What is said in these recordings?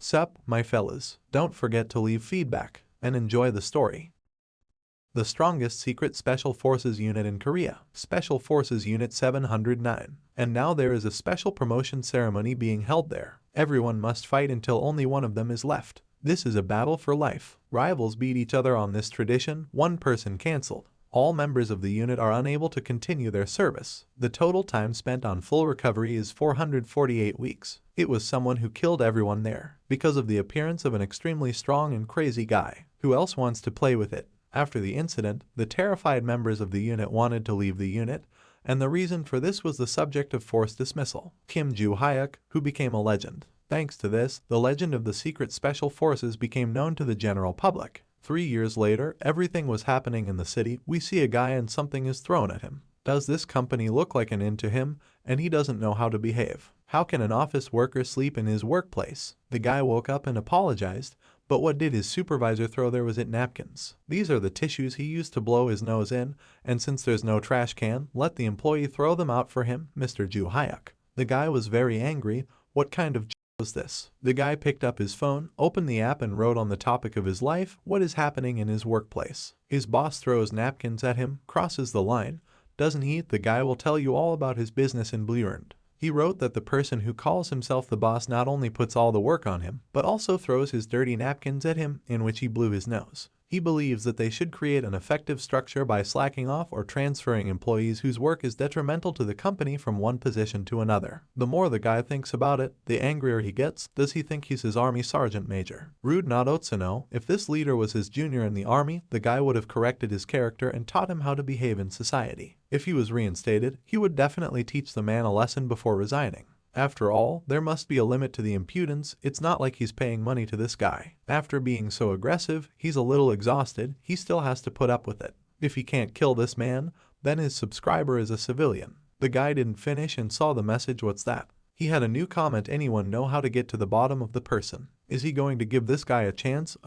Sup, my fellas, don't forget to leave feedback and enjoy the story. The strongest secret special forces unit in Korea, Special Forces Unit 709. And now there is a special promotion ceremony being held there. Everyone must fight until only one of them is left. This is a battle for life. Rivals beat each other on this tradition, one person cancelled. All members of the unit are unable to continue their service. The total time spent on full recovery is 448 weeks. It was someone who killed everyone there, because of the appearance of an extremely strong and crazy guy. Who else wants to play with it? After the incident, the terrified members of the unit wanted to leave the unit, and the reason for this was the subject of forced dismissal. Ju Hyuk, who became a legend. Thanks to this, the legend of the secret special forces became known to the general public. 3 years later, everything was happening in the city. We see a guy and something is thrown at him. Does this company look like an end to him, and he doesn't know how to behave? How can an office worker sleep in his workplace? The guy woke up and apologized, but what did his supervisor throw there? Was it napkins? These are the tissues he used to blow his nose in, and since there's no trash can, let the employee throw them out for him, Mr. Ju Hyuk. The guy was very angry. What kind of was this? The guy picked up his phone, opened the app and wrote on the topic of his life what is happening in his workplace. His boss throws napkins at him, crosses the line. Doesn't he? The guy will tell you all about his business in Schoolyard. He wrote that the person who calls himself the boss not only puts all the work on him, but also throws his dirty napkins at him in which he blew his nose. He believes that they should create an effective structure by slacking off or transferring employees whose work is detrimental to the company from one position to another. The more the guy thinks about it, the angrier he gets. Does he think he's his army sergeant major? Rude not Otsuno. If this leader was his junior in the army, the guy would have corrected his character and taught him how to behave in society. If he was reinstated, he would definitely teach the man a lesson before resigning. After all, there must be a limit to the impudence. It's not like he's paying money to this guy. After being so aggressive, he's a little exhausted. He still has to put up with it. If he can't kill this man, then his subscriber is a civilian. The guy didn't finish and saw the message. What's that? He had a new comment. Anyone know how to get to the bottom of the person? Is he going to give this guy a chance?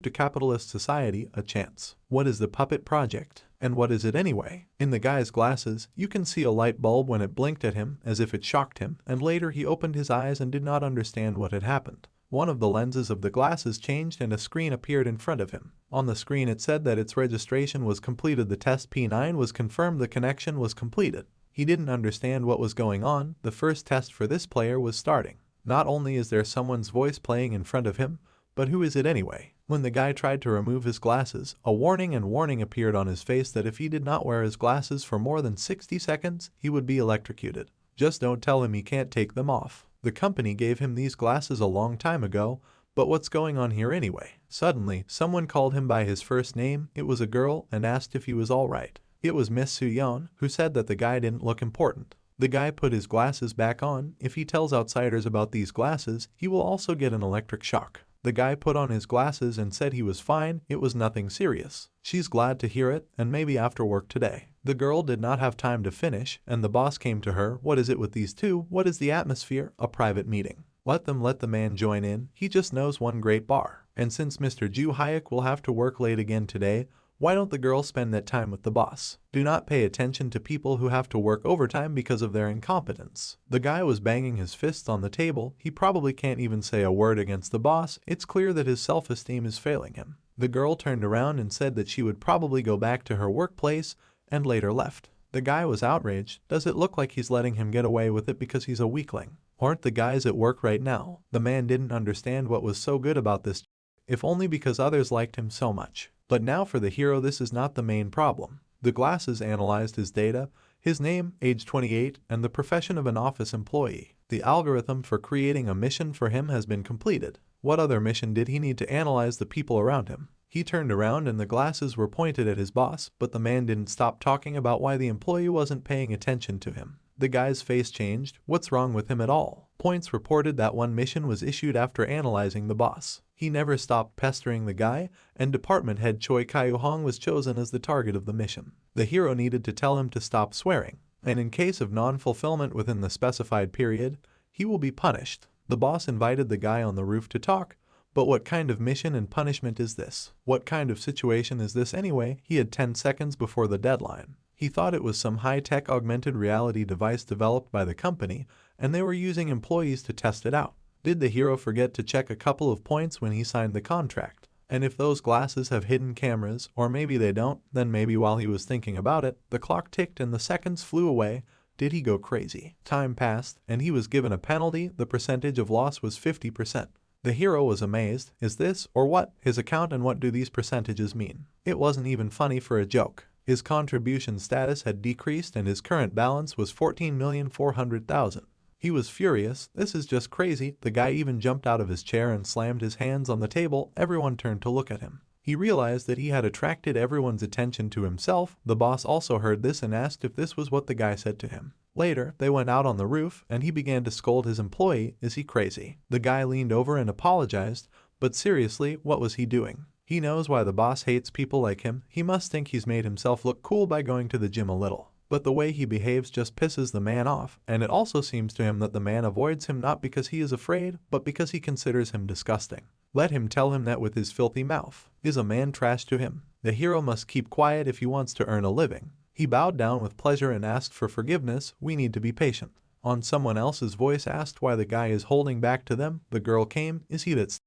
To capitalist society, a chance. What is the puppet project? And what is it anyway? In the guy's glasses, you can see a light bulb when it blinked at him, as if it shocked him, and later he opened his eyes and did not understand what had happened. One of the lenses of the glasses changed and a screen appeared in front of him. On the screen it said that its registration was completed. The test P9 was confirmed. The connection was completed. He didn't understand what was going on. The first test for this player was starting. Not only is there someone's voice playing in front of him, but who is it anyway? When the guy tried to remove his glasses, a warning appeared on his face that if he did not wear his glasses for more than 60 seconds, he would be electrocuted. Just don't tell him he can't take them off. The company gave him these glasses a long time ago, but what's going on here anyway? Suddenly, someone called him by his first name. It was a girl and asked if he was alright. It was Miss Soo-yeon, who said that the guy didn't look important. The guy put his glasses back on. If he tells outsiders about these glasses, he will also get an electric shock. The guy put on his glasses and said he was fine. It was nothing serious. She's glad to hear it, and maybe after work today. The girl did not have time to finish, and the boss came to her. What is it with these two? What is the atmosphere? A private meeting. Let the man join in. He just knows one great bar. And since Mr. Ju Hyuk will have to work late again today, why don't the girl spend that time with the boss? Do not pay attention to people who have to work overtime because of their incompetence. The guy was banging his fists on the table. He probably can't even say a word against the boss. It's clear that his self-esteem is failing him. The girl turned around and said that she would probably go back to her workplace and later left. The guy was outraged. Does it look like he's letting him get away with it because he's a weakling? Aren't the guys at work right now? The man didn't understand what was so good about this, if only because others liked him so much. But now for the hero, this is not the main problem. The glasses analyzed his data, his name, age 28, and the profession of an office employee. The algorithm for creating a mission for him has been completed. What other mission did he need to analyze the people around him? He turned around and the glasses were pointed at his boss, but the man didn't stop talking about why the employee wasn't paying attention to him. The guy's face changed. What's wrong with him at all? Points reported that one mission was issued after analyzing the boss. He never stopped pestering the guy, and department head Choi Kyu-hong was chosen as the target of the mission. The hero needed to tell him to stop swearing, and in case of non-fulfillment within the specified period, he will be punished. The boss invited the guy on the roof to talk, but what kind of mission and punishment is this? What kind of situation is this anyway? He had 10 seconds before the deadline. He thought it was some high-tech augmented reality device developed by the company, and they were using employees to test it out. Did the hero forget to check a couple of points when he signed the contract? And if those glasses have hidden cameras, or maybe they don't, then maybe while he was thinking about it, the clock ticked and the seconds flew away. Did he go crazy? Time passed, and he was given a penalty. The percentage of loss was 50%. The hero was amazed. Is this, or what, his account, and what do these percentages mean? It wasn't even funny for a joke. His contribution status had decreased and his current balance was 14,400,000. He was furious. This is just crazy. The guy even jumped out of his chair and slammed his hands on the table. Everyone turned to look at him. He realized that he had attracted everyone's attention to himself. The boss also heard this and asked if this was what the guy said to him. Later, they went out on the roof and he began to scold his employee. Is he crazy? The guy leaned over and apologized, but seriously, what was he doing? He knows why the boss hates people like him. He must think he's made himself look cool by going to the gym a little. But the way he behaves just pisses the man off, and it also seems to him that the man avoids him not because he is afraid, but because he considers him disgusting. Let him tell him that with his filthy mouth. Is a man trash to him? The hero must keep quiet if he wants to earn a living. He bowed down with pleasure and asked for forgiveness. We need to be patient. On someone else's voice asked why the guy is holding back to them. The girl came. Is he that?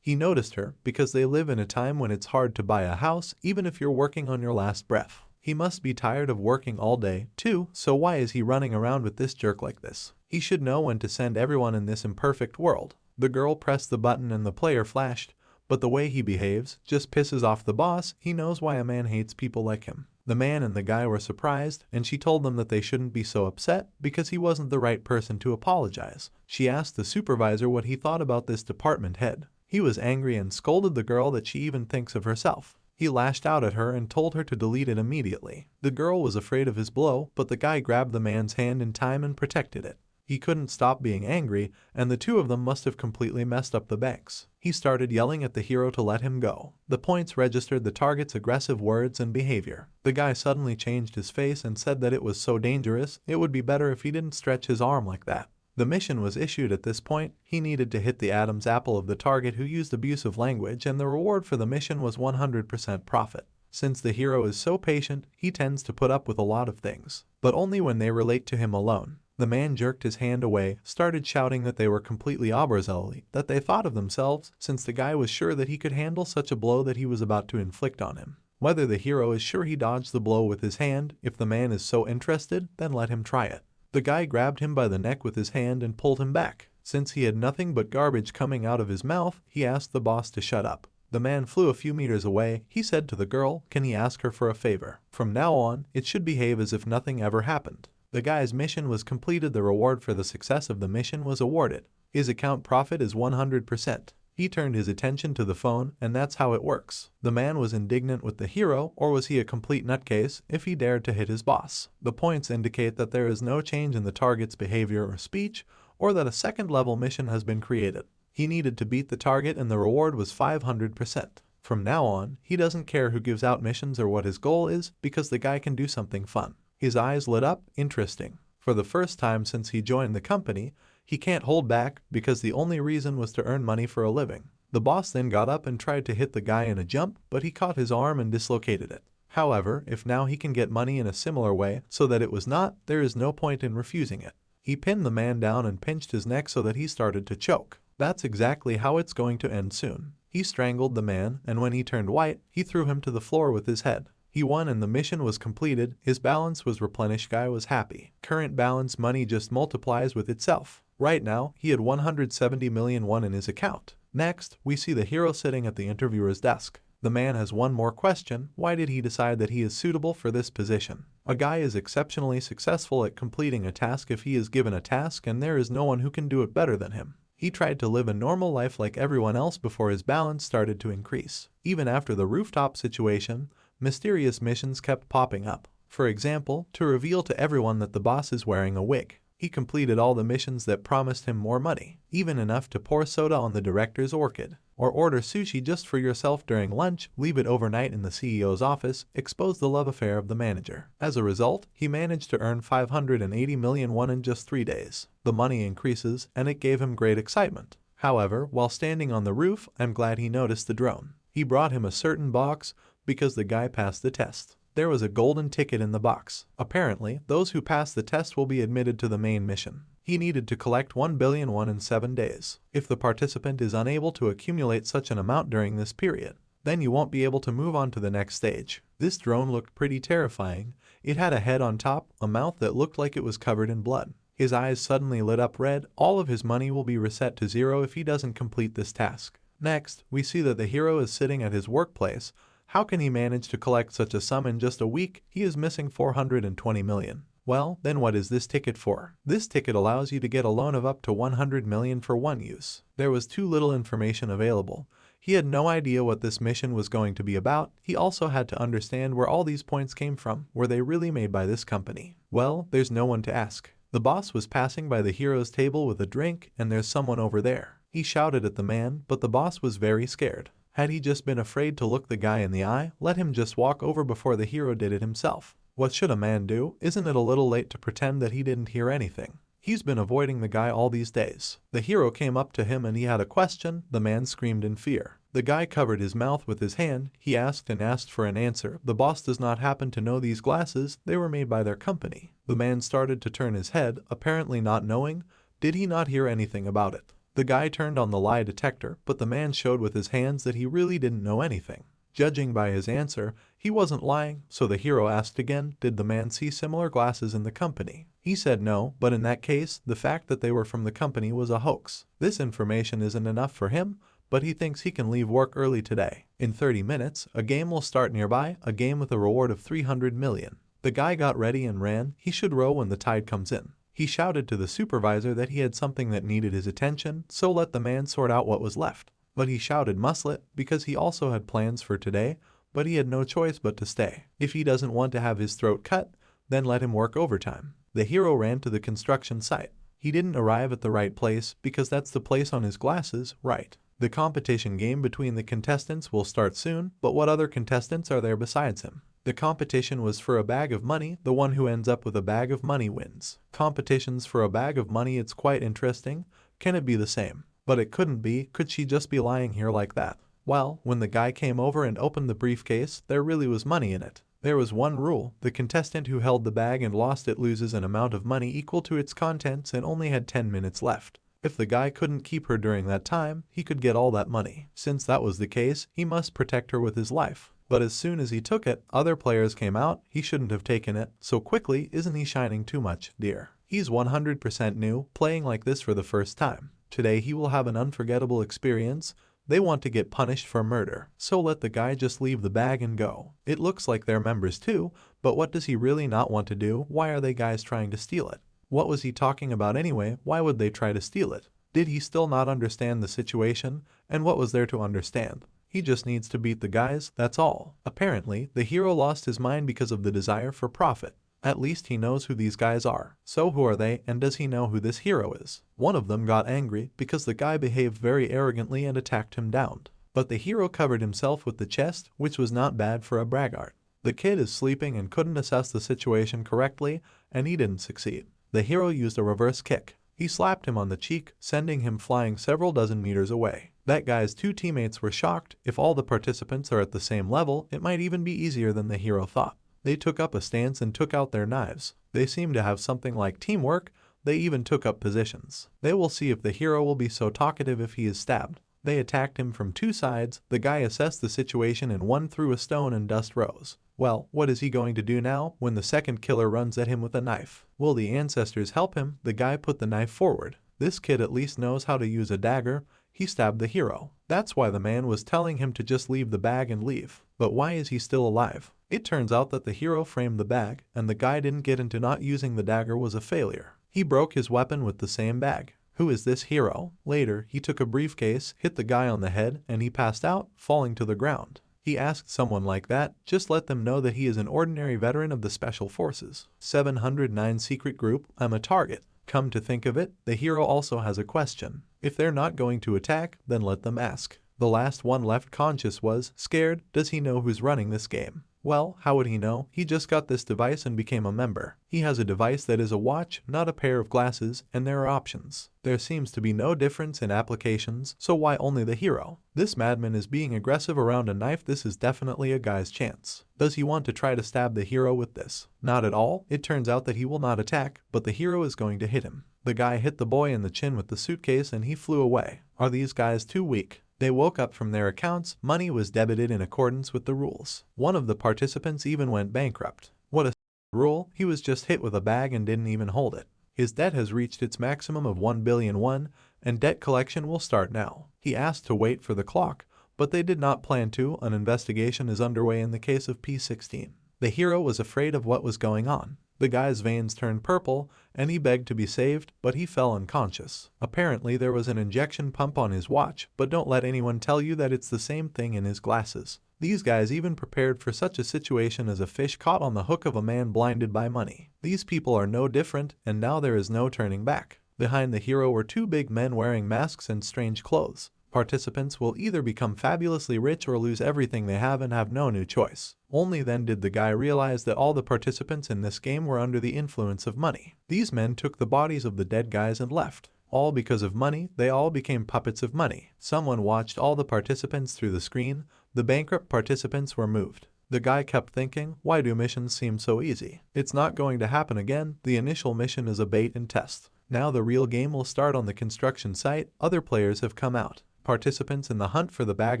He noticed her because they live in a time when it's hard to buy a house even if you're working on your last breath. He must be tired of working all day, too, so why is he running around with this jerk like this? He should know when to send everyone in this imperfect world. The girl pressed the button and the player flashed, but the way he behaves just pisses off the boss. He knows why a man hates people like him. The man and the guy were surprised, and she told them that they shouldn't be so upset because he wasn't the right person to apologize. She asked the supervisor what he thought about this department head. He was angry and scolded the girl that she even thinks of herself. He lashed out at her and told her to delete it immediately. The girl was afraid of his blow, but the guy grabbed the man's hand in time and protected it. He couldn't stop being angry, and the two of them must have completely messed up the banks. He started yelling at the hero to let him go. The points registered the target's aggressive words and behavior. The guy suddenly changed his face and said that it was so dangerous, it would be better if he didn't stretch his arm like that. The mission was issued at this point. He needed to hit the Adam's apple of the target who used abusive language, and the reward for the mission was 100% profit. Since the hero is so patient, he tends to put up with a lot of things, but only when they relate to him alone. The man jerked his hand away, started shouting that they were completely overzealous, that they thought of themselves, since the guy was sure that he could handle such a blow that he was about to inflict on him. Whether the hero is sure he dodged the blow with his hand, if the man is so interested, then let him try it. The guy grabbed him by the neck with his hand and pulled him back. Since he had nothing but garbage coming out of his mouth, he asked the boss to shut up. The man flew a few meters away. He said to the girl, can he ask her for a favor? From now on, it should behave as if nothing ever happened. The guy's mission was completed. The reward for the success of the mission was awarded. His account profit is 100%. He turned his attention to the phone, and that's how it works. The man was indignant with the hero, or was he a complete nutcase if he dared to hit his boss? The points indicate that there is no change in the target's behavior or speech, or that a second-level mission has been created. He needed to beat the target and the reward was 500%. From now on, he doesn't care who gives out missions or what his goal is, because the guy can do something fun. His eyes lit up. Interesting. For the first time since he joined the company, he can't hold back because the only reason was to earn money for a living. The boss then got up and tried to hit the guy in a jump, but he caught his arm and dislocated it. However, if now he can get money in a similar way so that it was not, there is no point in refusing it. He pinned the man down and pinched his neck so that he started to choke. That's exactly how it's going to end soon. He strangled the man, and when he turned white, he threw him to the floor with his head. He won and the mission was completed. His balance was replenished. Guy was happy. Current balance money just multiplies with itself. Right now, he had 170 million won in his account. Next, we see the hero sitting at the interviewer's desk. The man has one more question. Why did he decide that he is suitable for this position? A guy is exceptionally successful at completing a task if he is given a task, and there is no one who can do it better than him. He tried to live a normal life like everyone else before his balance started to increase. Even after the rooftop situation, mysterious missions kept popping up. For example, to reveal to everyone that the boss is wearing a wig. He completed all the missions that promised him more money, even enough to pour soda on the director's orchid, or order sushi just for yourself during lunch, leave it overnight in the CEO's office, expose the love affair of the manager. As a result, he managed to earn 580 million won in just 3 days. The money increases, and it gave him great excitement. However, while standing on the roof, I'm glad he noticed the drone. He brought him a certain box because the guy passed the test. There was a golden ticket in the box. Apparently, those who pass the test will be admitted to the main mission. He needed to collect 1,000,000,001 in 7 days. If the participant is unable to accumulate such an amount during this period, then you won't be able to move on to the next stage. This drone looked pretty terrifying. It had a head on top, a mouth that looked like it was covered in blood. His eyes suddenly lit up red. All of his money will be reset to 0 if he doesn't complete this task. Next, we see that the hero is sitting at his workplace. How can he manage to collect such a sum in just a week? He is missing 420 million. Well, then what is this ticket for? This ticket allows you to get a loan of up to 100 million for one use. There was too little information available. He had no idea what this mission was going to be about. He also had to understand where all these points came from. Were they really made by this company? Well, there's no one to ask. The boss was passing by the hero's table with a drink, and there's someone over there. He shouted at the man, but the boss was very scared. Had he just been afraid to look the guy in the eye, let him just walk over before the hero did it himself. What should a man do? Isn't it a little late to pretend that he didn't hear anything? He's been avoiding the guy all these days. The hero came up to him and he had a question. The man screamed in fear. The guy covered his mouth with his hand. He asked and asked for an answer. The boss does not happen to know these glasses. They were made by their company. The man started to turn his head, apparently not knowing. Did he not hear anything about it? The guy turned on the lie detector, but the man showed with his hands that he really didn't know anything. Judging by his answer, he wasn't lying, so the hero asked again, did the man see similar glasses in the company? He said no, but in that case, the fact that they were from the company was a hoax. This information isn't enough for him, but he thinks he can leave work early today. In 30 minutes, a game will start nearby, a game with a reward of 300 million. The guy got ready and ran. He should row when the tide comes in. He shouted to the supervisor that he had something that needed his attention, so let the man sort out what was left. But he shouted muscle because he also had plans for today, but he had no choice but to stay. If he doesn't want to have his throat cut, then let him work overtime. The hero ran to the construction site. He didn't arrive at the right place because that's the place on his glasses, right? The competition game between the contestants will start soon, but what other contestants are there besides him? The competition was for a bag of money. The one who ends up with a bag of money wins. Competitions for a bag of money, it's quite interesting. Can it be the same? But it couldn't be. Could she just be lying here like that? Well, when the guy came over and opened the briefcase, there really was money in it. There was one rule. The contestant who held the bag and lost it loses an amount of money equal to its contents and only had 10 minutes left. If the guy couldn't keep her during that time, he could get all that money. Since that was the case, he must protect her with his life. But as soon as he took it, other players came out. He shouldn't have taken it so quickly. Isn't he shining too much, dear? He's 100% new, playing like this for the first time. Today he will have an unforgettable experience. They want to get punished for murder, so let the guy just leave the bag and go. It looks like they're members too, but what does he really not want to do? Why are they guys trying to steal it? What was he talking about anyway? Why would they try to steal it? Did he still not understand the situation? And what was there to understand? He just needs to beat the guys, that's all. Apparently, the hero lost his mind because of the desire for profit. At least he knows who these guys are. So who are they, and does he know who this hero is? One of them got angry because the guy behaved very arrogantly and attacked him down. But the hero covered himself with the chest, which was not bad for a braggart. The kid is sleeping and couldn't assess the situation correctly, and he didn't succeed. The hero used a reverse kick. He slapped him on the cheek, sending him flying several dozen meters away. That guy's two teammates were shocked. If all the participants are at the same level, it might even be easier than the hero thought. They took up a stance and took out their knives. They seem to have something like teamwork. They even took up positions. They will see if the hero will be so talkative if he is stabbed. They attacked him from two sides. The guy assessed the situation and one threw a stone and dust rose. Well, what is he going to do now when the second killer runs at him with a knife? Will the ancestors help him? The guy put the knife forward. This kid at least knows how to use a dagger. He stabbed the hero. That's why the man was telling him to just leave the bag and leave. But why is he still alive? It turns out that the hero framed the bag, and the guy didn't get into not using the dagger was a failure. He broke his weapon with the same bag. Who is this hero? Later, he took a briefcase, hit the guy on the head, and he passed out, falling to the ground. He asked someone like that, just let them know that he is an ordinary veteran of the Special Forces. 709 Secret Group, I'm a target. Come to think of it, the hero also has a question. If they're not going to attack, then let them ask. The last one left conscious was scared. Does he know who's running this game? Well, how would he know? He just got this device and became a member. He has a device that is a watch, not a pair of glasses, and there are options. There seems to be no difference in applications, so why only the hero? This madman is being aggressive around a knife. This is definitely a guy's chance. Does he want to try to stab the hero with this? Not at all. It turns out that he will not attack, but the hero is going to hit him. The guy hit the boy in the chin with the suitcase and he flew away. Are these guys too weak? They woke up from their accounts. Money was debited in accordance with the rules. One of the participants even went bankrupt. What a rule. He was just hit with a bag and didn't even hold it. His debt has reached its maximum of 1 billion won, and debt collection will start now. He asked to wait for the clock, but they did not plan to. An investigation is underway in the case of P16. The hero was afraid of what was going on. The guy's veins turned purple, and he begged to be saved, but he fell unconscious. Apparently there was an injection pump on his watch, but don't let anyone tell you that it's the same thing in his glasses. These guys even prepared for such a situation as a fish caught on the hook of a man blinded by money. These people are no different, and now there is no turning back. Behind the hero were two big men wearing masks and strange clothes. Participants will either become fabulously rich or lose everything they have and have no new choice. Only then did the guy realize that all the participants in this game were under the influence of money. These men took the bodies of the dead guys and left. All because of money, they all became puppets of money. Someone watched all the participants through the screen. The bankrupt participants were moved. The guy kept thinking, why do missions seem so easy? It's not going to happen again. The initial mission is a bait and test. Now the real game will start on the construction site. Other players have come out. Participants in the hunt for the bag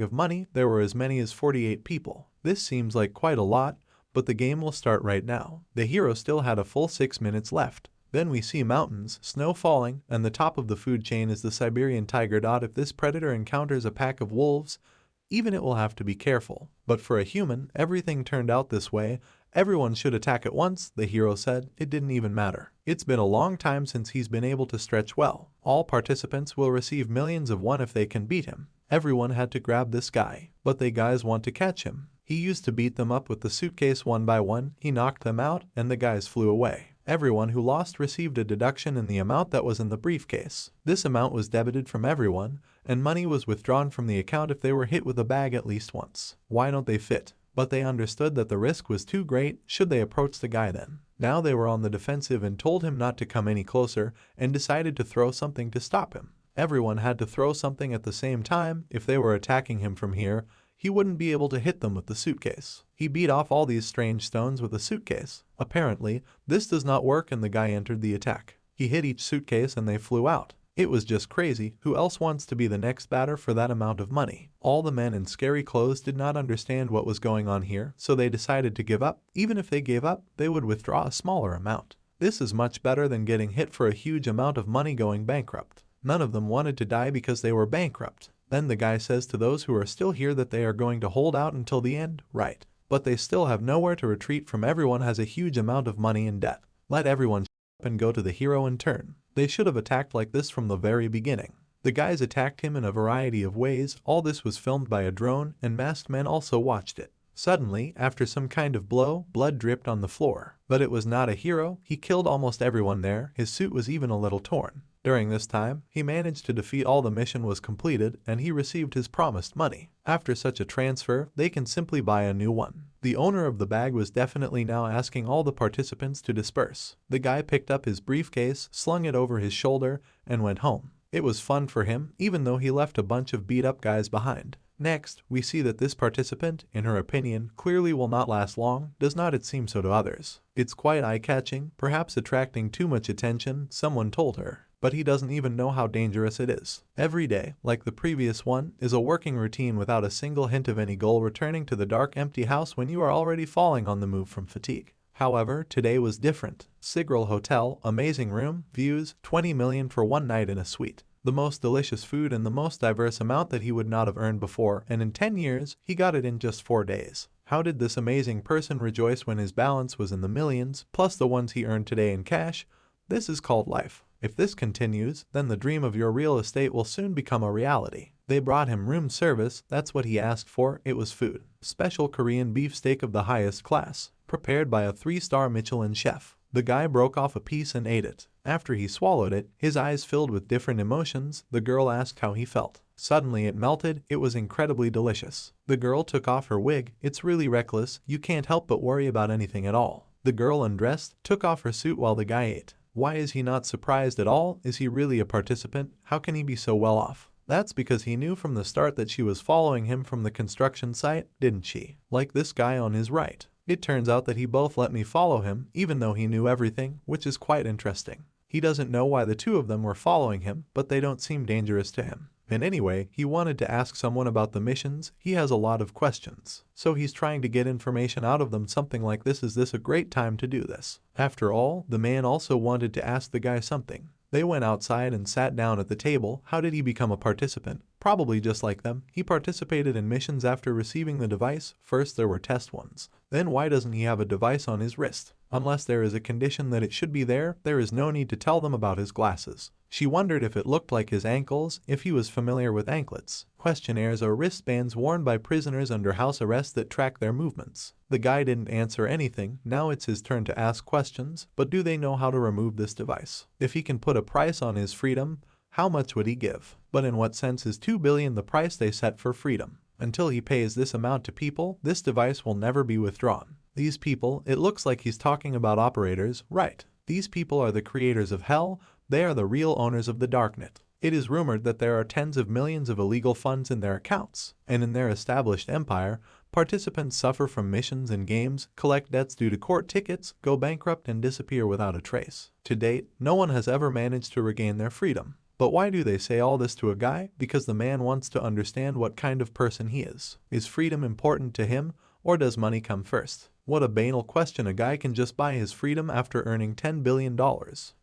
of money, there were as many as 48 people. This seems like quite a lot, but the game will start right now. The hero still had a full 6 minutes left. Then we see mountains, snow falling, and the top of the food chain is the Siberian tiger. If this predator encounters a pack of wolves, even it will have to be careful. But for a human, everything turned out this way. Everyone should attack at once, the hero said. It didn't even matter. It's been a long time since he's been able to stretch well. All participants will receive millions of won if they can beat him. Everyone had to grab this guy, but they guys want to catch him. He used to beat them up with the suitcase one by one. He knocked them out, and the guys flew away. Everyone who lost received a deduction in the amount that was in the briefcase. This amount was debited from everyone, and money was withdrawn from the account if they were hit with a bag at least once. Why don't they fit? But they understood that the risk was too great. Should they approach the guy then? Now they were on the defensive and told him not to come any closer and decided to throw something to stop him. Everyone had to throw something at the same time. If they were attacking him from here, he wouldn't be able to hit them with the suitcase. He beat off all these strange stones with a suitcase. Apparently, this does not work and the guy entered the attack. He hit each suitcase and they flew out. It was just crazy. Who else wants to be the next batter for that amount of money? All the men in scary clothes did not understand what was going on here, so they decided to give up. Even if they gave up, they would withdraw a smaller amount. This is much better than getting hit for a huge amount of money going bankrupt. None of them wanted to die because they were bankrupt. Then the guy says to those who are still here that they are going to hold out until the end, right? But they still have nowhere to retreat from. Everyone has a huge amount of money in debt. Let everyone shut up and go to the hero in turn. They should have attacked like this from the very beginning. The guys attacked him in a variety of ways. All this was filmed by a drone, and masked men also watched it. Suddenly, after some kind of blow, blood dripped on the floor. But it was not a hero. He killed almost everyone there. His suit was even a little torn. During this time, he managed to defeat all. The mission was completed, and he received his promised money. After such a transfer, they can simply buy a new one. The owner of the bag was definitely now asking all the participants to disperse. The guy picked up his briefcase, slung it over his shoulder, and went home. It was fun for him, even though he left a bunch of beat-up guys behind. Next, we see that this participant, in her opinion, clearly will not last long. Does not it seem so to others? It's quite eye-catching, perhaps attracting too much attention, someone told her. But he doesn't even know how dangerous it is. Every day, like the previous one, is a working routine without a single hint of any goal, returning to the dark, empty house when you are already falling on the move from fatigue. However, today was different. Sigral Hotel, amazing room, views, 20 million for one night in a suite. The most delicious food and the most diverse amount that he would not have earned before, and in 10 years, he got it in just 4 days. How did this amazing person rejoice when his balance was in the millions, plus the ones he earned today in cash? This is called life. If this continues, then the dream of your real estate will soon become a reality. They brought him room service. That's what he asked for. It was food. Special Korean beef steak of the highest class, prepared by a 3-star Michelin chef. The guy broke off a piece and ate it. After he swallowed it, his eyes filled with different emotions. The girl asked how he felt. Suddenly it melted, it was incredibly delicious. The girl took off her wig, it's really reckless, you can't help but worry about anything at all. The girl undressed, took off her suit while the guy ate. Why is he not surprised at all? Is he really a participant? How can he be so well off? That's because he knew from the start that she was following him from the construction site, didn't she? Like this guy on his right. It turns out that he both let me follow him, even though he knew everything, which is quite interesting. He doesn't know why the two of them were following him, but they don't seem dangerous to him. And anyway, he wanted to ask someone about the missions, he has a lot of questions. So he's trying to get information out of them, something like this. Is this a great time to do this? After all, the man also wanted to ask the guy something. They went outside and sat down at the table. How did he become a participant? Probably just like them. He participated in missions after receiving the device. First there were test ones. Then why doesn't he have a device on his wrist? Unless there is a condition that it should be there is no need to tell them about his glasses. She wondered if it looked like his ankles, if he was familiar with anklets. Questionnaires are wristbands worn by prisoners under house arrest that track their movements. The guy didn't answer anything. Now it's his turn to ask questions, but do they know how to remove this device? If he can put a price on his freedom, how much would he give? But in what sense is 2 billion the price they set for freedom? Until he pays this amount to people, this device will never be withdrawn. These people, it looks like he's talking about operators, right? These people are the creators of hell, they are the real owners of the darknet. It is rumored that there are tens of millions of illegal funds in their accounts, and in their established empire, participants suffer from missions and games, collect debts due to court tickets, go bankrupt and disappear without a trace. To date, no one has ever managed to regain their freedom. But why do they say all this to a guy? Because the man wants to understand what kind of person he is. Is freedom important to him, or does money come first? What a banal question. A guy can just buy his freedom after earning $10 billion.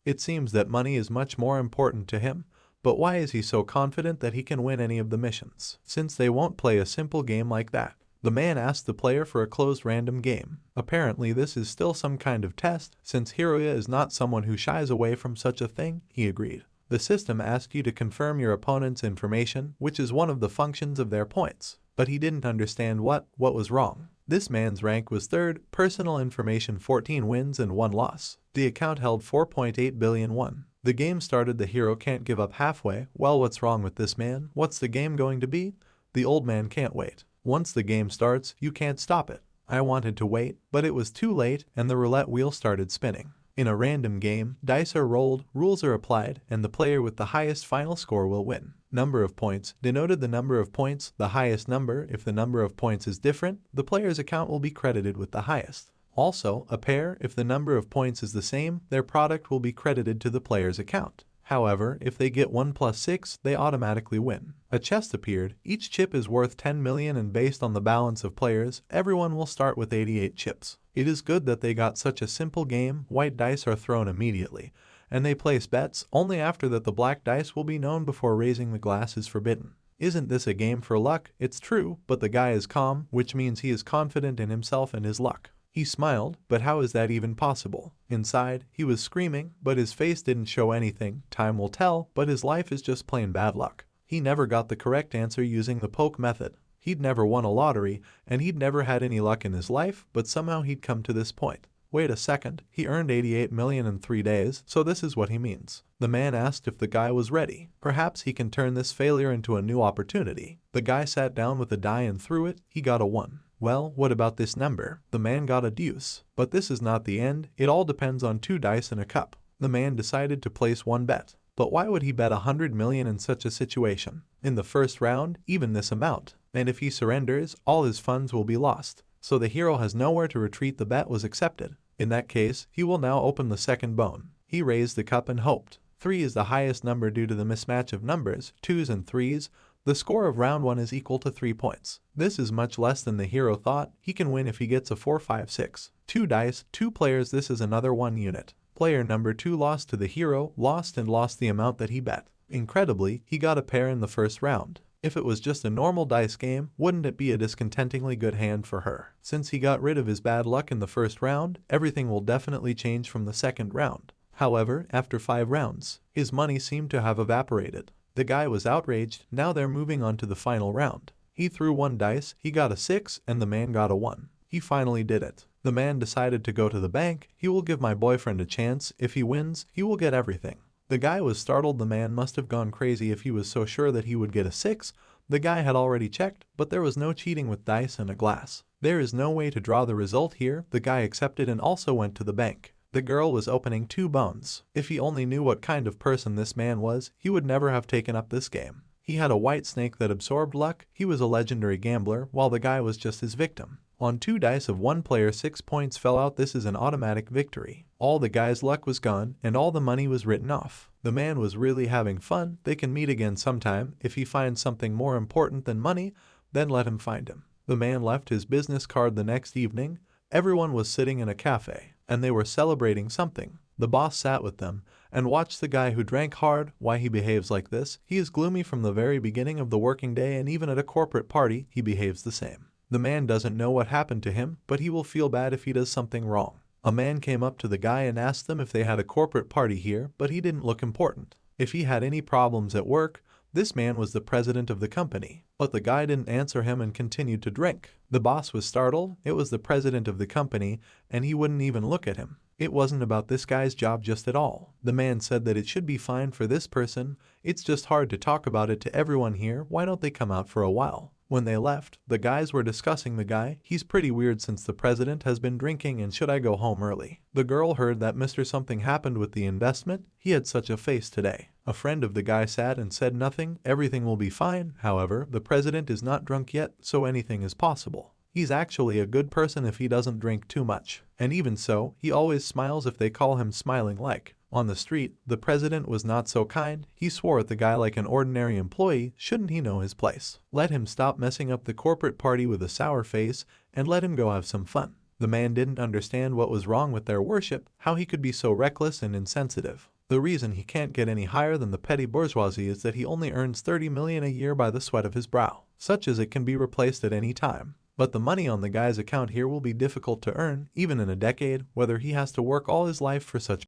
It seems that money is much more important to him, but why is he so confident that he can win any of the missions? Since they won't play a simple game like that. The man asked the player for a closed random game. Apparently this is still some kind of test. Since Hiroya is not someone who shies away from such a thing, he agreed. The system asked you to confirm your opponent's information, which is one of the functions of their points. But he didn't understand what was wrong. This man's rank was 3rd, personal information 14 wins and 1 loss. The account held 4.8 billion won. The game started. The hero can't give up halfway. Well, what's wrong with this man? What's the game going to be? The old man can't wait. Once the game starts, you can't stop it. I wanted to wait, but it was too late and the roulette wheel started spinning. In a random game, dice are rolled, rules are applied, and the player with the highest final score will win. Number of points denoted the number of points, the highest number. If the number of points is different, the player's account will be credited with the highest. Also, a pair, if the number of points is the same, their product will be credited to the player's account. However, if they get 1 plus 6, they automatically win. A chest appeared. Each chip is worth 10 million and based on the balance of players, everyone will start with 88 chips. It is good that they got such a simple game. White dice are thrown immediately, and they place bets. Only after that the black dice will be known. Before raising the glass is forbidden. Isn't this a game for luck? It's true, but the guy is calm, which means he is confident in himself and his luck. He smiled, but how is that even possible? Inside, he was screaming, but his face didn't show anything. Time will tell, but his life is just plain bad luck. He never got the correct answer using the poke method. He'd never won a lottery, and he'd never had any luck in his life, but somehow he'd come to this point. Wait a second, he earned 88 million in 3 days, so this is what he means. The man asked if the guy was ready. Perhaps he can turn this failure into a new opportunity. The guy sat down with a die and threw it. He got a 1. Well, what about this number? The man got a deuce. But this is not the end. It all depends on 2 dice and a cup. The man decided to place 1 bet. But why would he bet 100 million in such a situation? In the first round, even this amount. And if he surrenders, all his funds will be lost. So the hero has nowhere to retreat. The bet was accepted. In that case, he will now open the second bone. He raised the cup and hoped. 3 is the highest number due to the mismatch of numbers, 2s and 3s. The score of round 1 is equal to 3 points. This is much less than the hero thought. He can win if he gets a 4, 5, 6. 2 dice, 2 players. This is another 1 unit. Player number 2 lost to the hero, lost the amount that he bet. Incredibly, he got a pair in the first round. If it was just a normal dice game, wouldn't it be a discontentingly good hand for her? Since he got rid of his bad luck in the first round, everything will definitely change from the second round. However, after 5 rounds, his money seemed to have evaporated. The guy was outraged. Now they're moving on to the final round. He threw 1 dice, he got a 6, and the man got a 1. He finally did it. The man decided to go to the bank. He will give my boyfriend a chance. If he wins, he will get everything. The guy was startled. The man must have gone crazy if he was so sure that he would get a 6. The guy had already checked, but there was no cheating with dice and a glass. There is no way to draw the result here. The guy accepted and also went to the bank. The girl was opening 2 bones. If he only knew what kind of person this man was, he would never have taken up this game. He had a white snake that absorbed luck. He was a legendary gambler, while the guy was just his victim. On 2 dice of 1 player, 6 points fell out. This is an automatic victory. All the guy's luck was gone, and all the money was written off. The man was really having fun. They can meet again sometime. If he finds something more important than money, then let him find him. The man left his business card the next evening. Everyone was sitting in a cafe, and they were celebrating something. The boss sat with them and watched the guy who drank hard. Why he behaves like this? He is gloomy from the very beginning of the working day, and even at a corporate party, he behaves the same. The man doesn't know what happened to him, but he will feel bad if he does something wrong. A man came up to the guy and asked them if they had a corporate party here, but he didn't look important. If he had any problems at work, this man was the president of the company. But the guy didn't answer him and continued to drink. The boss was startled. It was the president of the company, and he wouldn't even look at him. It wasn't about this guy's job just at all. The man said that it should be fine for this person. It's just hard to talk about it to everyone here. Why don't they come out for a while? When they left, the guys were discussing the guy. He's pretty weird since the president has been drinking, and should I go home early? The girl heard that Mr. Something happened with the investment. He had such a face today. A friend of the guy sat and said nothing. Everything will be fine. However, the president is not drunk yet, so anything is possible. He's actually a good person if he doesn't drink too much. And even so, he always smiles if they call him smiling like. On the street, the president was not so kind. He swore at the guy like an ordinary employee. Shouldn't he know his place? Let him stop messing up the corporate party with a sour face and let him go have some fun. The man didn't understand what was wrong with their worship, how he could be so reckless and insensitive. The reason he can't get any higher than the petty bourgeoisie is that he only earns 30 million a year by the sweat of his brow. Such as it can be replaced at any time. But the money on the guy's account here will be difficult to earn, even in a decade, whether he has to work all his life for such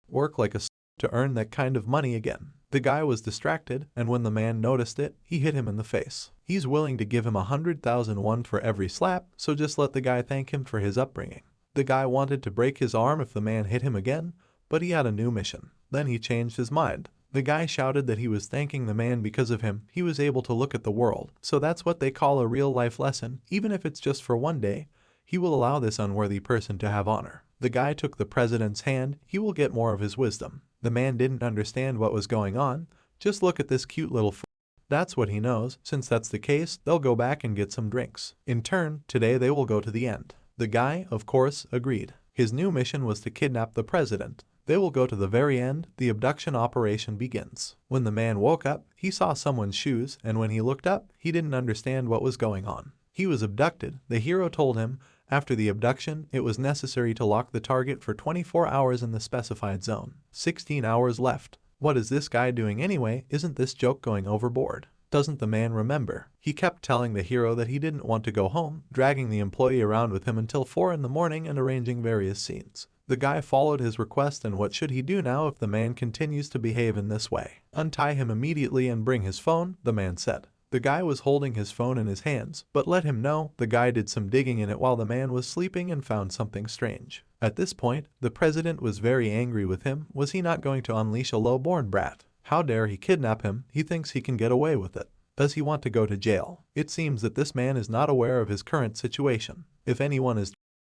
work like a to earn that kind of money again. The guy was distracted, and when the man noticed it, he hit him in the face. He's willing to give him 100,000 won for every slap, so just let the guy thank him for his upbringing. The guy wanted to break his arm if the man hit him again, but he had a new mission. Then he changed his mind. The guy shouted that he was thanking the man because of him. He was able to look at the world. So that's what they call a real-life lesson. Even if it's just for one day, he will allow this unworthy person to have honor. The guy took the president's hand. He will get more of his wisdom. The man didn't understand what was going on. Just look at this cute little That's what he knows. Since that's the case, they'll go back and get some drinks. In turn, today they will go to the end. The guy, of course, agreed. His new mission was to kidnap the president. They will go to the very end. The abduction operation begins. When the man woke up, he saw someone's shoes, and when he looked up, he didn't understand what was going on. He was abducted. The hero told him, after the abduction, it was necessary to lock the target for 24 hours in the specified zone. 16 hours left. What is this guy doing anyway? Isn't this joke going overboard? Doesn't the man remember? He kept telling the hero that he didn't want to go home, dragging the employee around with him until 4 in the morning and arranging various scenes. The guy followed his request, and what should he do now if the man continues to behave in this way? Untie him immediately and bring his phone, the man said. The guy was holding his phone in his hands, but let him know. The guy did some digging in it while the man was sleeping and found something strange. At this point, the president was very angry with him. Was he not going to unleash a low-born brat? How dare he kidnap him? He thinks he can get away with it. Does he want to go to jail? It seems that this man is not aware of his current situation. If anyone is,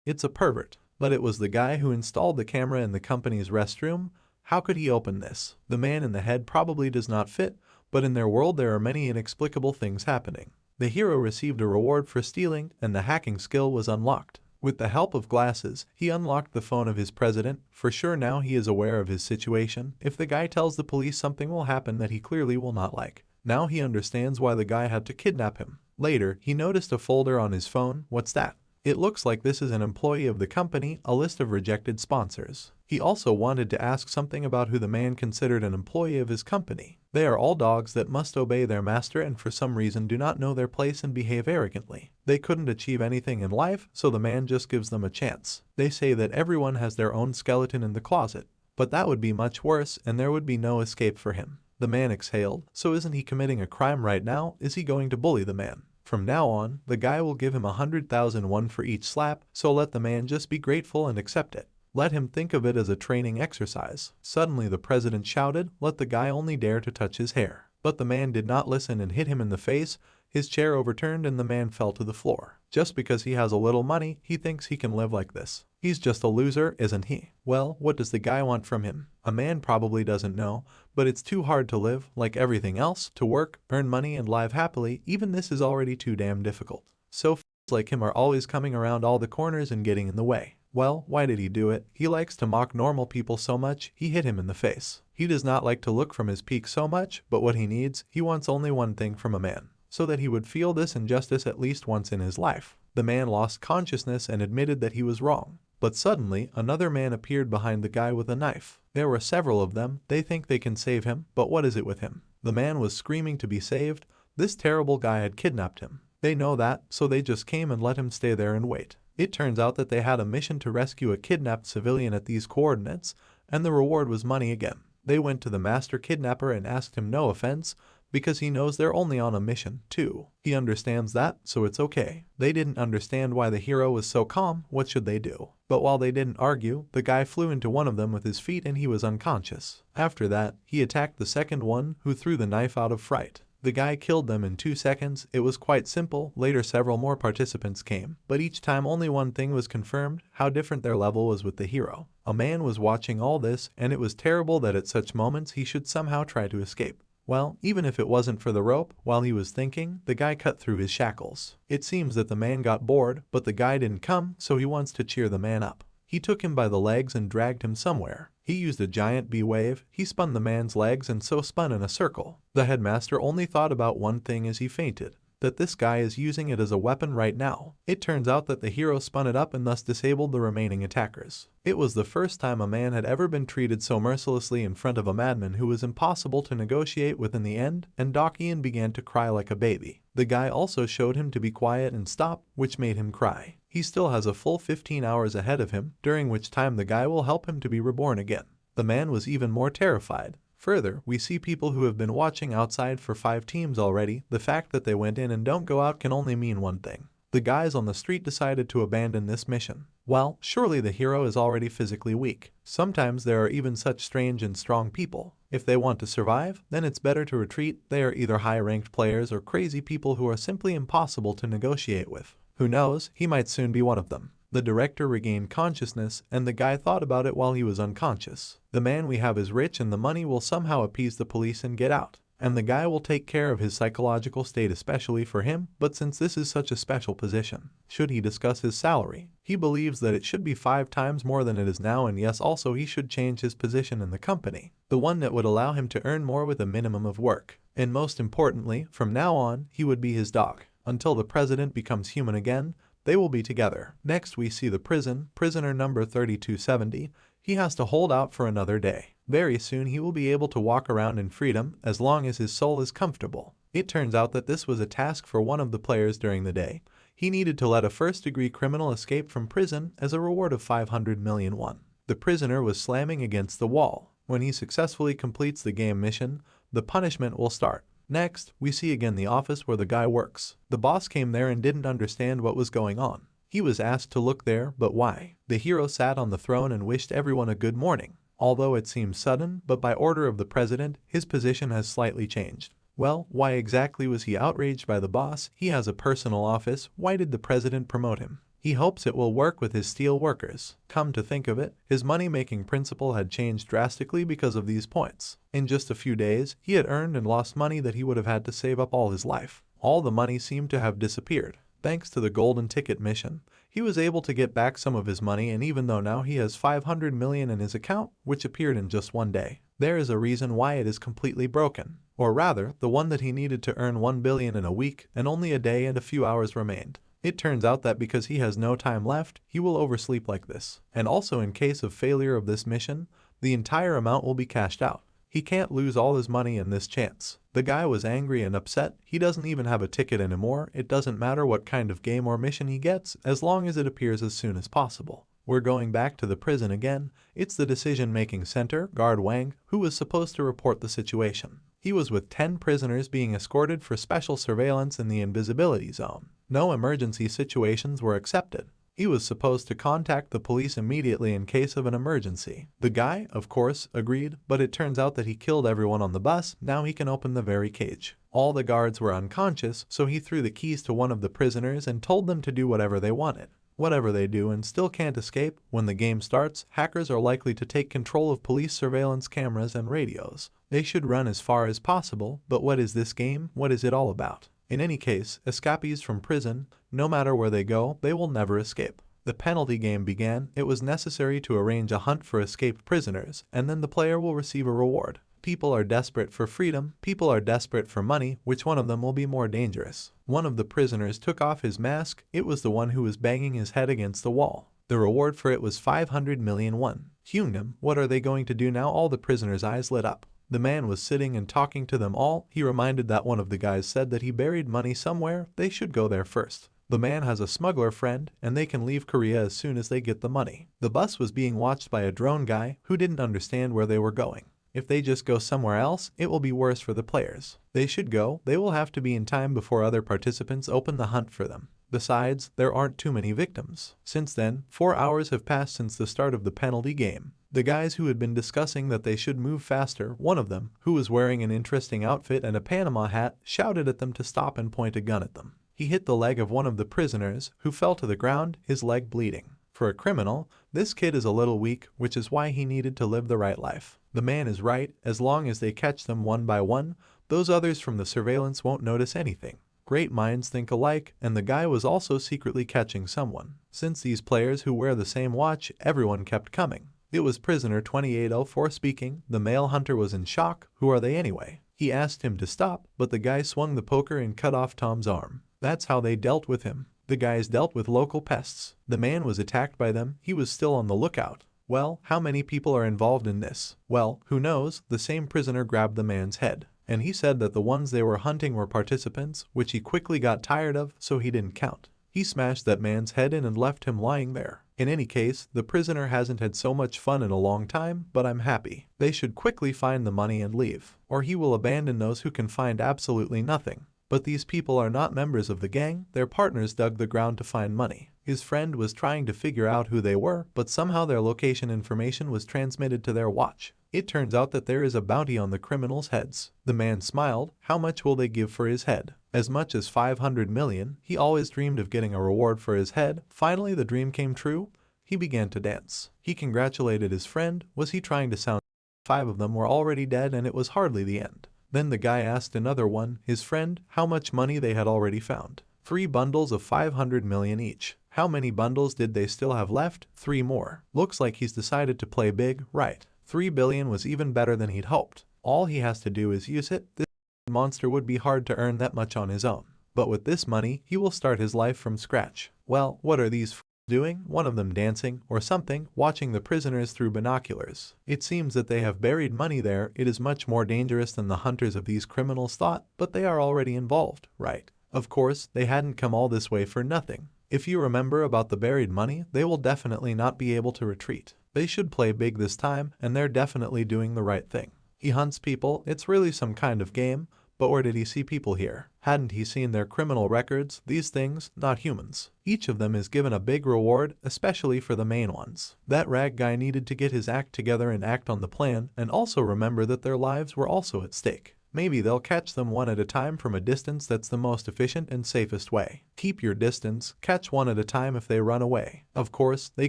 it's a pervert. But it was the guy who installed the camera in the company's restroom. How could he open this? The man in the head probably does not fit, but in their world there are many inexplicable things happening. The hero received a reward for stealing, and the hacking skill was unlocked. With the help of glasses, he unlocked the phone of his president. For sure now he is aware of his situation. If the guy tells the police, something will happen that he clearly will not like. Now he understands why the guy had to kidnap him. Later, he noticed a folder on his phone. What's that? It looks like this is an employee of the company, a list of rejected sponsors. He also wanted to ask something about who the man considered an employee of his company. They are all dogs that must obey their master and for some reason do not know their place and behave arrogantly. They couldn't achieve anything in life, so the man just gives them a chance. They say that everyone has their own skeleton in the closet. But that would be much worse, and there would be no escape for him. The man exhaled. So isn't he committing a crime right now? Is he going to bully the man? From now on, the guy will give him 100,000 won for each slap, so let the man just be grateful and accept it. Let him think of it as a training exercise. Suddenly the president shouted, "Let the guy only dare to touch his hair." But the man did not listen and hit him in the face. His chair overturned and the man fell to the floor. Just because he has a little money, he thinks he can live like this. He's just a loser, isn't he? Well, what does the guy want from him? A man probably doesn't know, but it's too hard to live, like everything else, to work, earn money and live happily. Even this is already too damn difficult. So f***s like him are always coming around all the corners and getting in the way. Well, why did he do it? He likes to mock normal people so much, he hit him in the face. He does not like to look from his peak so much, but what he needs, he wants only one thing from a man, so that he would feel this injustice at least once in his life. The man lost consciousness and admitted that he was wrong. But suddenly, another man appeared behind the guy with a knife. There were several of them. They think they can save him, but what is it with him? The man was screaming to be saved. This terrible guy had kidnapped him. They know that, so they just came and let him stay there and wait. It turns out that they had a mission to rescue a kidnapped civilian at these coordinates, and the reward was money again. They went to the master kidnapper and asked him no offense, because he knows they're only on a mission, too. He understands that, so it's okay. They didn't understand why the hero was so calm. What should they do? But while they didn't argue, the guy flew into one of them with his feet and he was unconscious. After that, he attacked the second one, who threw the knife out of fright. The guy killed them in 2 seconds. It was quite simple. Later several more participants came, but each time only one thing was confirmed: how different their level was with the hero. A man was watching all this, and it was terrible that at such moments he should somehow try to escape. Well, even if it wasn't for the rope, while he was thinking, the guy cut through his shackles. It seems that the man got bored, but the guy didn't come, so he wants to cheer the man up. He took him by the legs and dragged him somewhere. He used a giant B-wave. He spun the man's legs and so spun in a circle. The headmaster only thought about one thing as he fainted: that this guy is using it as a weapon right now. It turns out that the hero spun it up and thus disabled the remaining attackers. It was the first time a man had ever been treated so mercilessly in front of a madman who was impossible to negotiate with in the end, and Dokian began to cry like a baby. The guy also showed him to be quiet and stop, which made him cry. He still has a full 15 hours ahead of him, during which time the guy will help him to be reborn again. The man was even more terrified. Further, we see people who have been watching outside for 5 teams already. The fact that they went in and don't go out can only mean one thing: the guys on the street decided to abandon this mission. Well, surely the hero is already physically weak. Sometimes there are even such strange and strong people. If they want to survive, then it's better to retreat. They are either high-ranked players or crazy people who are simply impossible to negotiate with. Who knows, he might soon be one of them. The director regained consciousness, and the guy thought about it while he was unconscious. The man we have is rich and the money will somehow appease the police and get out. And the guy will take care of his psychological state especially for him, but since this is such a special position, should he discuss his salary? He believes that it should be 5 times more than it is now, and yes, also he should change his position in the company. The one that would allow him to earn more with a minimum of work. And most importantly, from now on, he would be his dog. Until the president becomes human again, they will be together. Next we see the prisoner number 3270. He has to hold out for another day. Very soon he will be able to walk around in freedom as long as his soul is comfortable. It turns out that this was a task for one of the players during the day. He needed to let a first-degree criminal escape from prison as a reward of 500 million won. The prisoner was slamming against the wall. When he successfully completes the game mission, the punishment will start. Next, we see again the office where the guy works. The boss came there and didn't understand what was going on. He was asked to look there, but why? The hero sat on the throne and wished everyone a good morning. Although it seems sudden, but by order of the president, his position has slightly changed. Well, why exactly was he outraged by the boss? He has a personal office. Why did the president promote him? He hopes it will work with his steel workers. Come to think of it, his money-making principle had changed drastically because of these points. In just a few days, he had earned and lost money that he would have had to save up all his life. All the money seemed to have disappeared. Thanks to the golden ticket mission, he was able to get back some of his money, and even though now he has 500 million in his account, which appeared in just one day, there is a reason why it is completely broken. Or rather, the one that he needed to earn 1 billion in a week, and only a day and a few hours remained. It turns out that because he has no time left, he will oversleep like this. And also in case of failure of this mission, the entire amount will be cashed out. He can't lose all his money in this chance. The guy was angry and upset. He doesn't even have a ticket anymore. It doesn't matter what kind of game or mission he gets, as long as it appears as soon as possible. We're going back to the prison again. It's the decision-making center, guard Wang, who was supposed to report the situation. He was with 10 prisoners being escorted for special surveillance in the invisibility zone. No emergency situations were accepted. He was supposed to contact the police immediately in case of an emergency. The guy, of course, agreed, but it turns out that he killed everyone on the bus. Now he can open the very cage. All the guards were unconscious, so he threw the keys to one of the prisoners and told them to do whatever they wanted. Whatever they do and still can't escape. When the game starts, hackers are likely to take control of police surveillance cameras and radios. They should run as far as possible, but what is this game? What is it all about? In any case, escapees from prison, no matter where they go, they will never escape. The penalty game began. It was necessary to arrange a hunt for escaped prisoners, and then the player will receive a reward. People are desperate for freedom, people are desperate for money. Which one of them will be more dangerous? One of the prisoners took off his mask. It was the one who was banging his head against the wall. The reward for it was 500 million won. Hyungnam, what are they going to do now? All the prisoners' eyes lit up. The man was sitting and talking to them all. He reminded that one of the guys said that he buried money somewhere. They should go there first. The man has a smuggler friend, and they can leave Korea as soon as they get the money. The bus was being watched by a drone guy who didn't understand where they were going. If they just go somewhere else, it will be worse for the players. They should go. They will have to be in time before other participants open the hunt for them. Besides, there aren't too many victims. Since then, 4 hours have passed since the start of the penalty game. The guys who had been discussing that they should move faster, one of them, who was wearing an interesting outfit and a Panama hat, shouted at them to stop and point a gun at them. He hit the leg of one of the prisoners, who fell to the ground, his leg bleeding. For a criminal, this kid is a little weak, which is why he needed to live the right life. The man is right. As long as they catch them one by one, those others from the surveillance won't notice anything. Great minds think alike, and the guy was also secretly catching someone. Since these players who wear the same watch, everyone kept coming. It was prisoner 2804 speaking. The male hunter was in shock. Who are they anyway? He asked him to stop, but the guy swung the poker and cut off Tom's arm. That's how they dealt with him. The guys dealt with local pests. The man was attacked by them. He was still on the lookout. Well, how many people are involved in this? Well, who knows? The same prisoner grabbed the man's head, and he said that the ones they were hunting were participants, which he quickly got tired of, so he didn't count. He smashed that man's head in and left him lying there. In any case, the prisoner hasn't had so much fun in a long time, but I'm happy. They should quickly find the money and leave, or he will abandon those who can find absolutely nothing. But these people are not members of the gang. Their partners dug the ground to find money. His friend was trying to figure out who they were, but somehow their location information was transmitted to their watch. It turns out that there is a bounty on the criminals' heads. The man smiled. How much will they give for his head? As much as 500 million. He always dreamed of getting a reward for his head. Finally, the dream came true. He began to dance. He congratulated his friend. Was he trying to sound? 5 of them were already dead, and it was hardly the end. Then the guy asked another one, his friend, how much money they had already found. 3 bundles of 500 million each. How many bundles did they still have left? 3 more. Looks like he's decided to play big, right? 3 billion was even better than he'd hoped. All he has to do is use it. This monster would be hard to earn that much on his own. But with this money, he will start his life from scratch. Well, what are these doing? One of them dancing, or something, watching the prisoners through binoculars. It seems that they have buried money there. It is much more dangerous than the hunters of these criminals thought, but they are already involved, right? Of course, they hadn't come all this way for nothing. If you remember about the buried money, they will definitely not be able to retreat. They should play big this time, and they're definitely doing the right thing. He hunts people. It's really some kind of game. But where did he see people here? Hadn't he seen their criminal records? These things, not humans. Each of them is given a big reward, especially for the main ones. That rag guy needed to get his act together and act on the plan, and also remember that their lives were also at stake. Maybe they'll catch them one at a time from a distance. That's the most efficient and safest way. Keep your distance, catch one at a time if they run away. Of course, they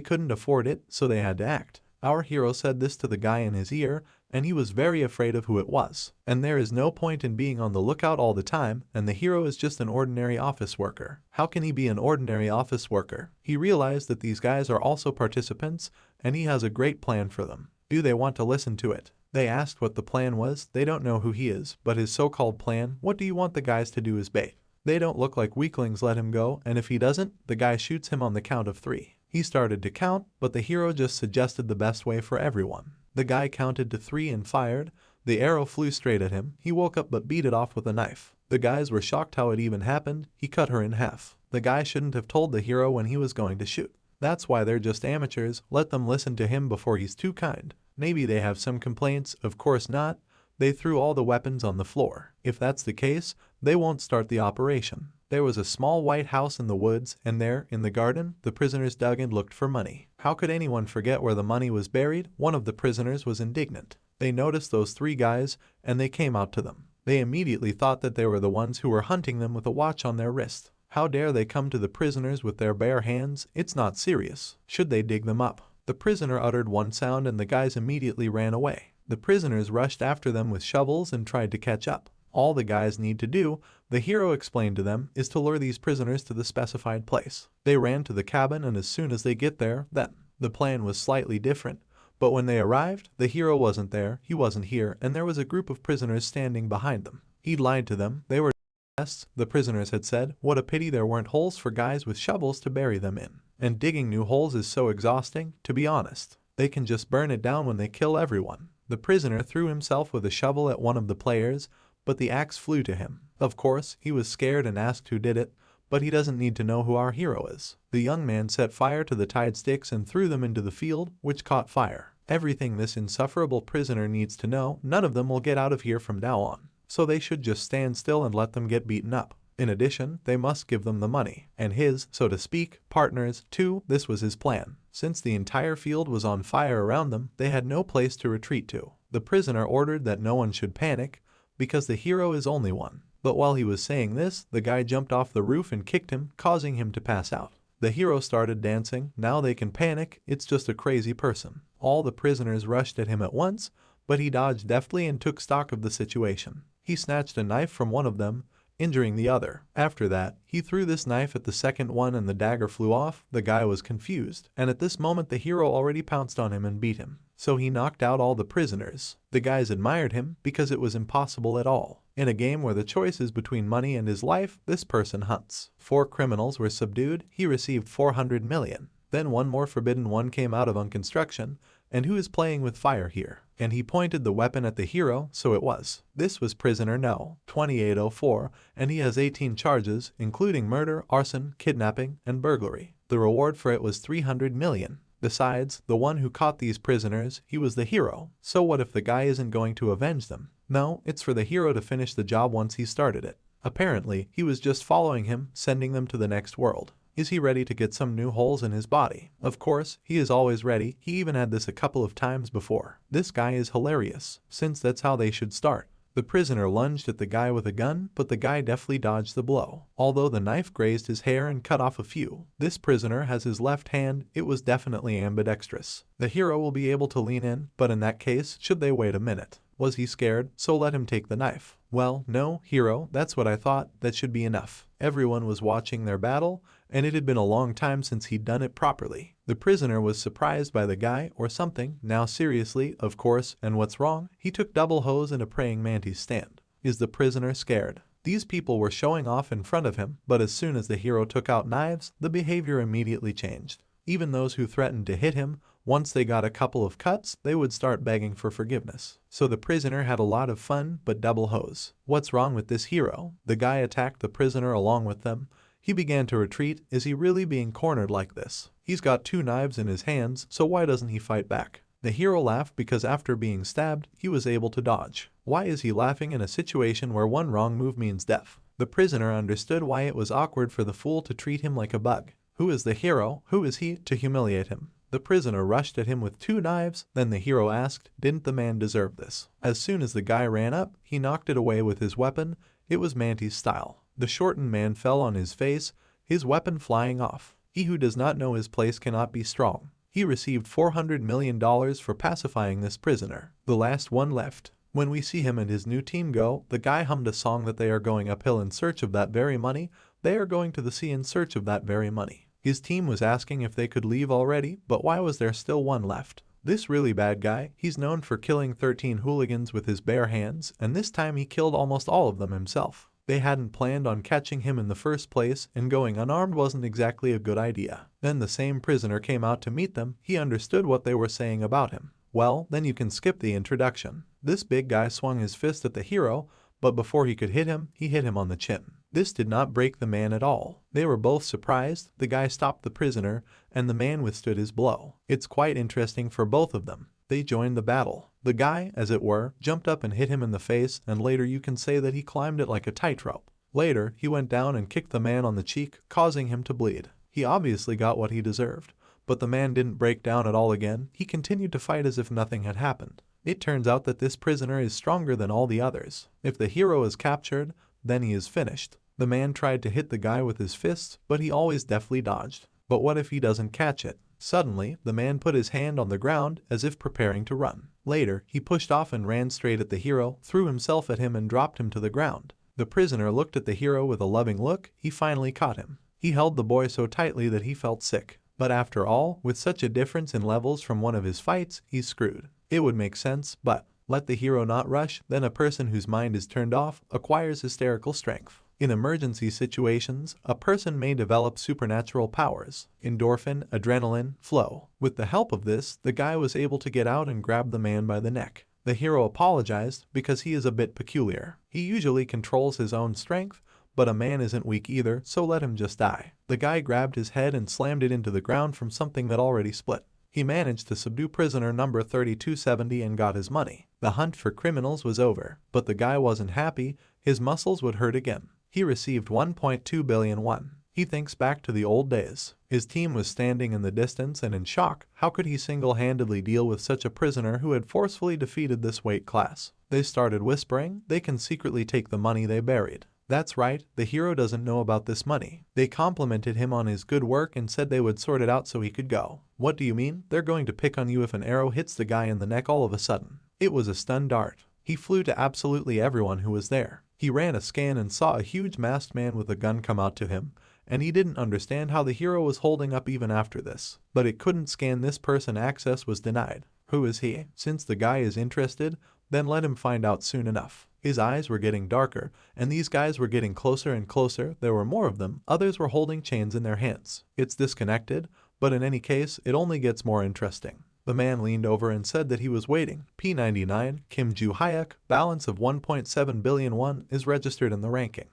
couldn't afford it, so they had to act. Our hero said this to the guy in his ear, and he was very afraid of who it was. And there is no point in being on the lookout all the time, and the hero is just an ordinary office worker. How can he be an ordinary office worker? He realized that these guys are also participants, and he has a great plan for them. Do they want to listen to it? They asked what the plan was. They don't know who he is, but his so-called plan, what do you want the guys to do, is bait. They don't look like weaklings. Let him go, and if he doesn't, the guy shoots him on the count of 3. He started to count, but the hero just suggested the best way for everyone. The guy counted to 3 and fired. The arrow flew straight at him. He woke up but beat it off with a knife. The guys were shocked how it even happened. He cut her in half. The guy shouldn't have told the hero when he was going to shoot. That's why they're just amateurs. Let them listen to him before he's too kind. Maybe they have some complaints. Of course not. They threw all the weapons on the floor. If that's the case, they won't start the operation. There was a small white house in the woods, and there, in the garden, the prisoners dug and looked for money. How could anyone forget where the money was buried? One of the prisoners was indignant. They noticed those three guys, and they came out to them. They immediately thought that they were the ones who were hunting them with a watch on their wrist. How dare they come to the prisoners with their bare hands? It's not serious. Should they dig them up? The prisoner uttered one sound and the guys immediately ran away. The prisoners rushed after them with shovels and tried to catch up. All the guys need to do, the hero explained to them, is to lure these prisoners to the specified place. They ran to the cabin, and as soon as they get there, then. The plan was slightly different, but when they arrived, the hero wasn't there, he wasn't here, and there was a group of prisoners standing behind them. He'd lied to them, they were nests, the prisoners had said. What a pity there weren't holes for guys with shovels to bury them in. And digging new holes is so exhausting, to be honest. They can just burn it down when they kill everyone. The prisoner threw himself with a shovel at one of the players, but the axe flew to him. Of course, he was scared and asked who did it, but he doesn't need to know who our hero is. The young man set fire to the tied sticks and threw them into the field, which caught fire. Everything this insufferable prisoner needs to know, none of them will get out of here from now on. So they should just stand still and let them get beaten up. In addition, they must give them the money, and his, so to speak, partners, too. This was his plan. Since the entire field was on fire around them, they had no place to retreat to. The prisoner ordered that no one should panic, because the hero is only one. But while he was saying this, the guy jumped off the roof and kicked him, causing him to pass out. The hero started dancing. Now they can panic, it's just a crazy person. All the prisoners rushed at him at once, but he dodged deftly and took stock of the situation. He snatched a knife from one of them, injuring the other. After that, he threw this knife at the second one and the dagger flew off. The guy was confused, and at this moment the hero already pounced on him and beat him. So he knocked out all the prisoners. The guys admired him because it was impossible at all. In a game where the choice is between money and his life, this person hunts. 4 criminals were subdued. He received 400 million. Then one more forbidden one came out of unconstruction. And who is playing with fire here? And he pointed the weapon at the hero, so it was. This was prisoner No. 2804, and he has 18 charges, including murder, arson, kidnapping, and burglary. The reward for it was 300 million. Besides, the one who caught these prisoners, he was the hero. So what if the guy isn't going to avenge them? No, it's for the hero to finish the job once he started it. Apparently, he was just following him, sending them to the next world. Is he ready to get some new holes in his body? Of course, he is always ready. He even had this a couple of times before. This guy is hilarious, since that's how they should start. The prisoner lunged at the guy with a gun, but the guy deftly dodged the blow. Although the knife grazed his hair and cut off a few. This prisoner has his left hand. It was definitely ambidextrous. The hero will be able to lean in, but in that case, should they wait a minute? Was he scared? So let him take the knife. Well, no, hero, that's what I thought. That should be enough. Everyone was watching their battle, and it had been a long time since he'd done it properly. The prisoner was surprised by the guy or something. Now seriously, of course, and what's wrong? He took double hose and a praying mantis stand. Is the prisoner scared? These people were showing off in front of him, but as soon as the hero took out knives, the behavior immediately changed. Even those who threatened to hit him, once they got a couple of cuts, they would start begging for forgiveness. So the prisoner had a lot of fun, but double hose. What's wrong with this hero? The guy attacked the prisoner along with them. He began to retreat. Is he really being cornered like this? He's got 2 knives in his hands, so why doesn't he fight back? The hero laughed because after being stabbed, he was able to dodge. Why is he laughing in a situation where one wrong move means death? The prisoner understood why it was awkward for the fool to treat him like a bug. Who is the hero? Who is he to humiliate him? The prisoner rushed at him with 2 knives. Then the hero asked, didn't the man deserve this? As soon as the guy ran up, he knocked it away with his weapon. It was Mantis style. The shortened man fell on his face, his weapon flying off. He who does not know his place cannot be strong. He received $400 million for pacifying this prisoner. The last one left. When we see him and his new team go, the guy hummed a song that they are going uphill in search of that very money. They are going to the sea in search of that very money. His team was asking if they could leave already, but why was there still one left? This really bad guy, he's known for killing 13 hooligans with his bare hands, and this time he killed almost all of them himself. They hadn't planned on catching him in the first place, and going unarmed wasn't exactly a good idea. Then the same prisoner came out to meet them. He understood what they were saying about him. Well, then you can skip the introduction. This big guy swung his fist at the hero, but before he could hit him, he hit him on the chin. This did not break the man at all. They were both surprised. The guy stopped the prisoner, and the man withstood his blow. It's quite interesting for both of them. They joined the battle. The guy, as it were, jumped up and hit him in the face, and later you can say that he climbed it like a tightrope. Later, he went down and kicked the man on the cheek, causing him to bleed. He obviously got what he deserved. But the man didn't break down at all again. He continued to fight as if nothing had happened. It turns out that this prisoner is stronger than all the others. If the hero is captured, then he is finished. The man tried to hit the guy with his fists, but he always deftly dodged. But what if he doesn't catch it? Suddenly, the man put his hand on the ground as if preparing to run. Later, he pushed off and ran straight at the hero, threw himself at him and dropped him to the ground. The prisoner looked at the hero with a loving look. He finally caught him. He held the boy so tightly that he felt sick. But after all, with such a difference in levels from one of his fights, he's screwed. It would make sense, but let the hero not rush, then a person whose mind is turned off acquires hysterical strength. In emergency situations, a person may develop supernatural powers, endorphin, adrenaline, flow. With the help of this, the guy was able to get out and grab the man by the neck. The hero apologized because he is a bit peculiar. He usually controls his own strength, but a man isn't weak either, so let him just die. The guy grabbed his head and slammed it into the ground from something that already split. He managed to subdue prisoner number 3270 and got his money. The hunt for criminals was over, but the guy wasn't happy. His muscles would hurt again. He received 1.2 billion won. He thinks back to the old days. His team was standing in the distance and in shock. How could he single-handedly deal with such a prisoner who had forcefully defeated this weight class? They started whispering they can secretly take the money they buried. That's right, the hero doesn't know about this money. They complimented him on his good work and said they would sort it out so he could go. What do you mean? They're going to pick on you if an arrow hits the guy in the neck all of a sudden. It was a stun dart. He flew to absolutely everyone who was there. He ran a scan and saw a huge masked man with a gun come out to him, and he didn't understand how the hero was holding up even after this. But it couldn't scan this person. Access was denied. Who is he? Since the guy is interested, then let him find out soon enough. His eyes were getting darker, and these guys were getting closer and closer. There were more of them. Others were holding chains in their hands. It's disconnected, but in any case, it only gets more interesting. The man leaned over and said that he was waiting. P99, Kim Ju Hyuk, balance of 1.7 billion won is registered in the ranking.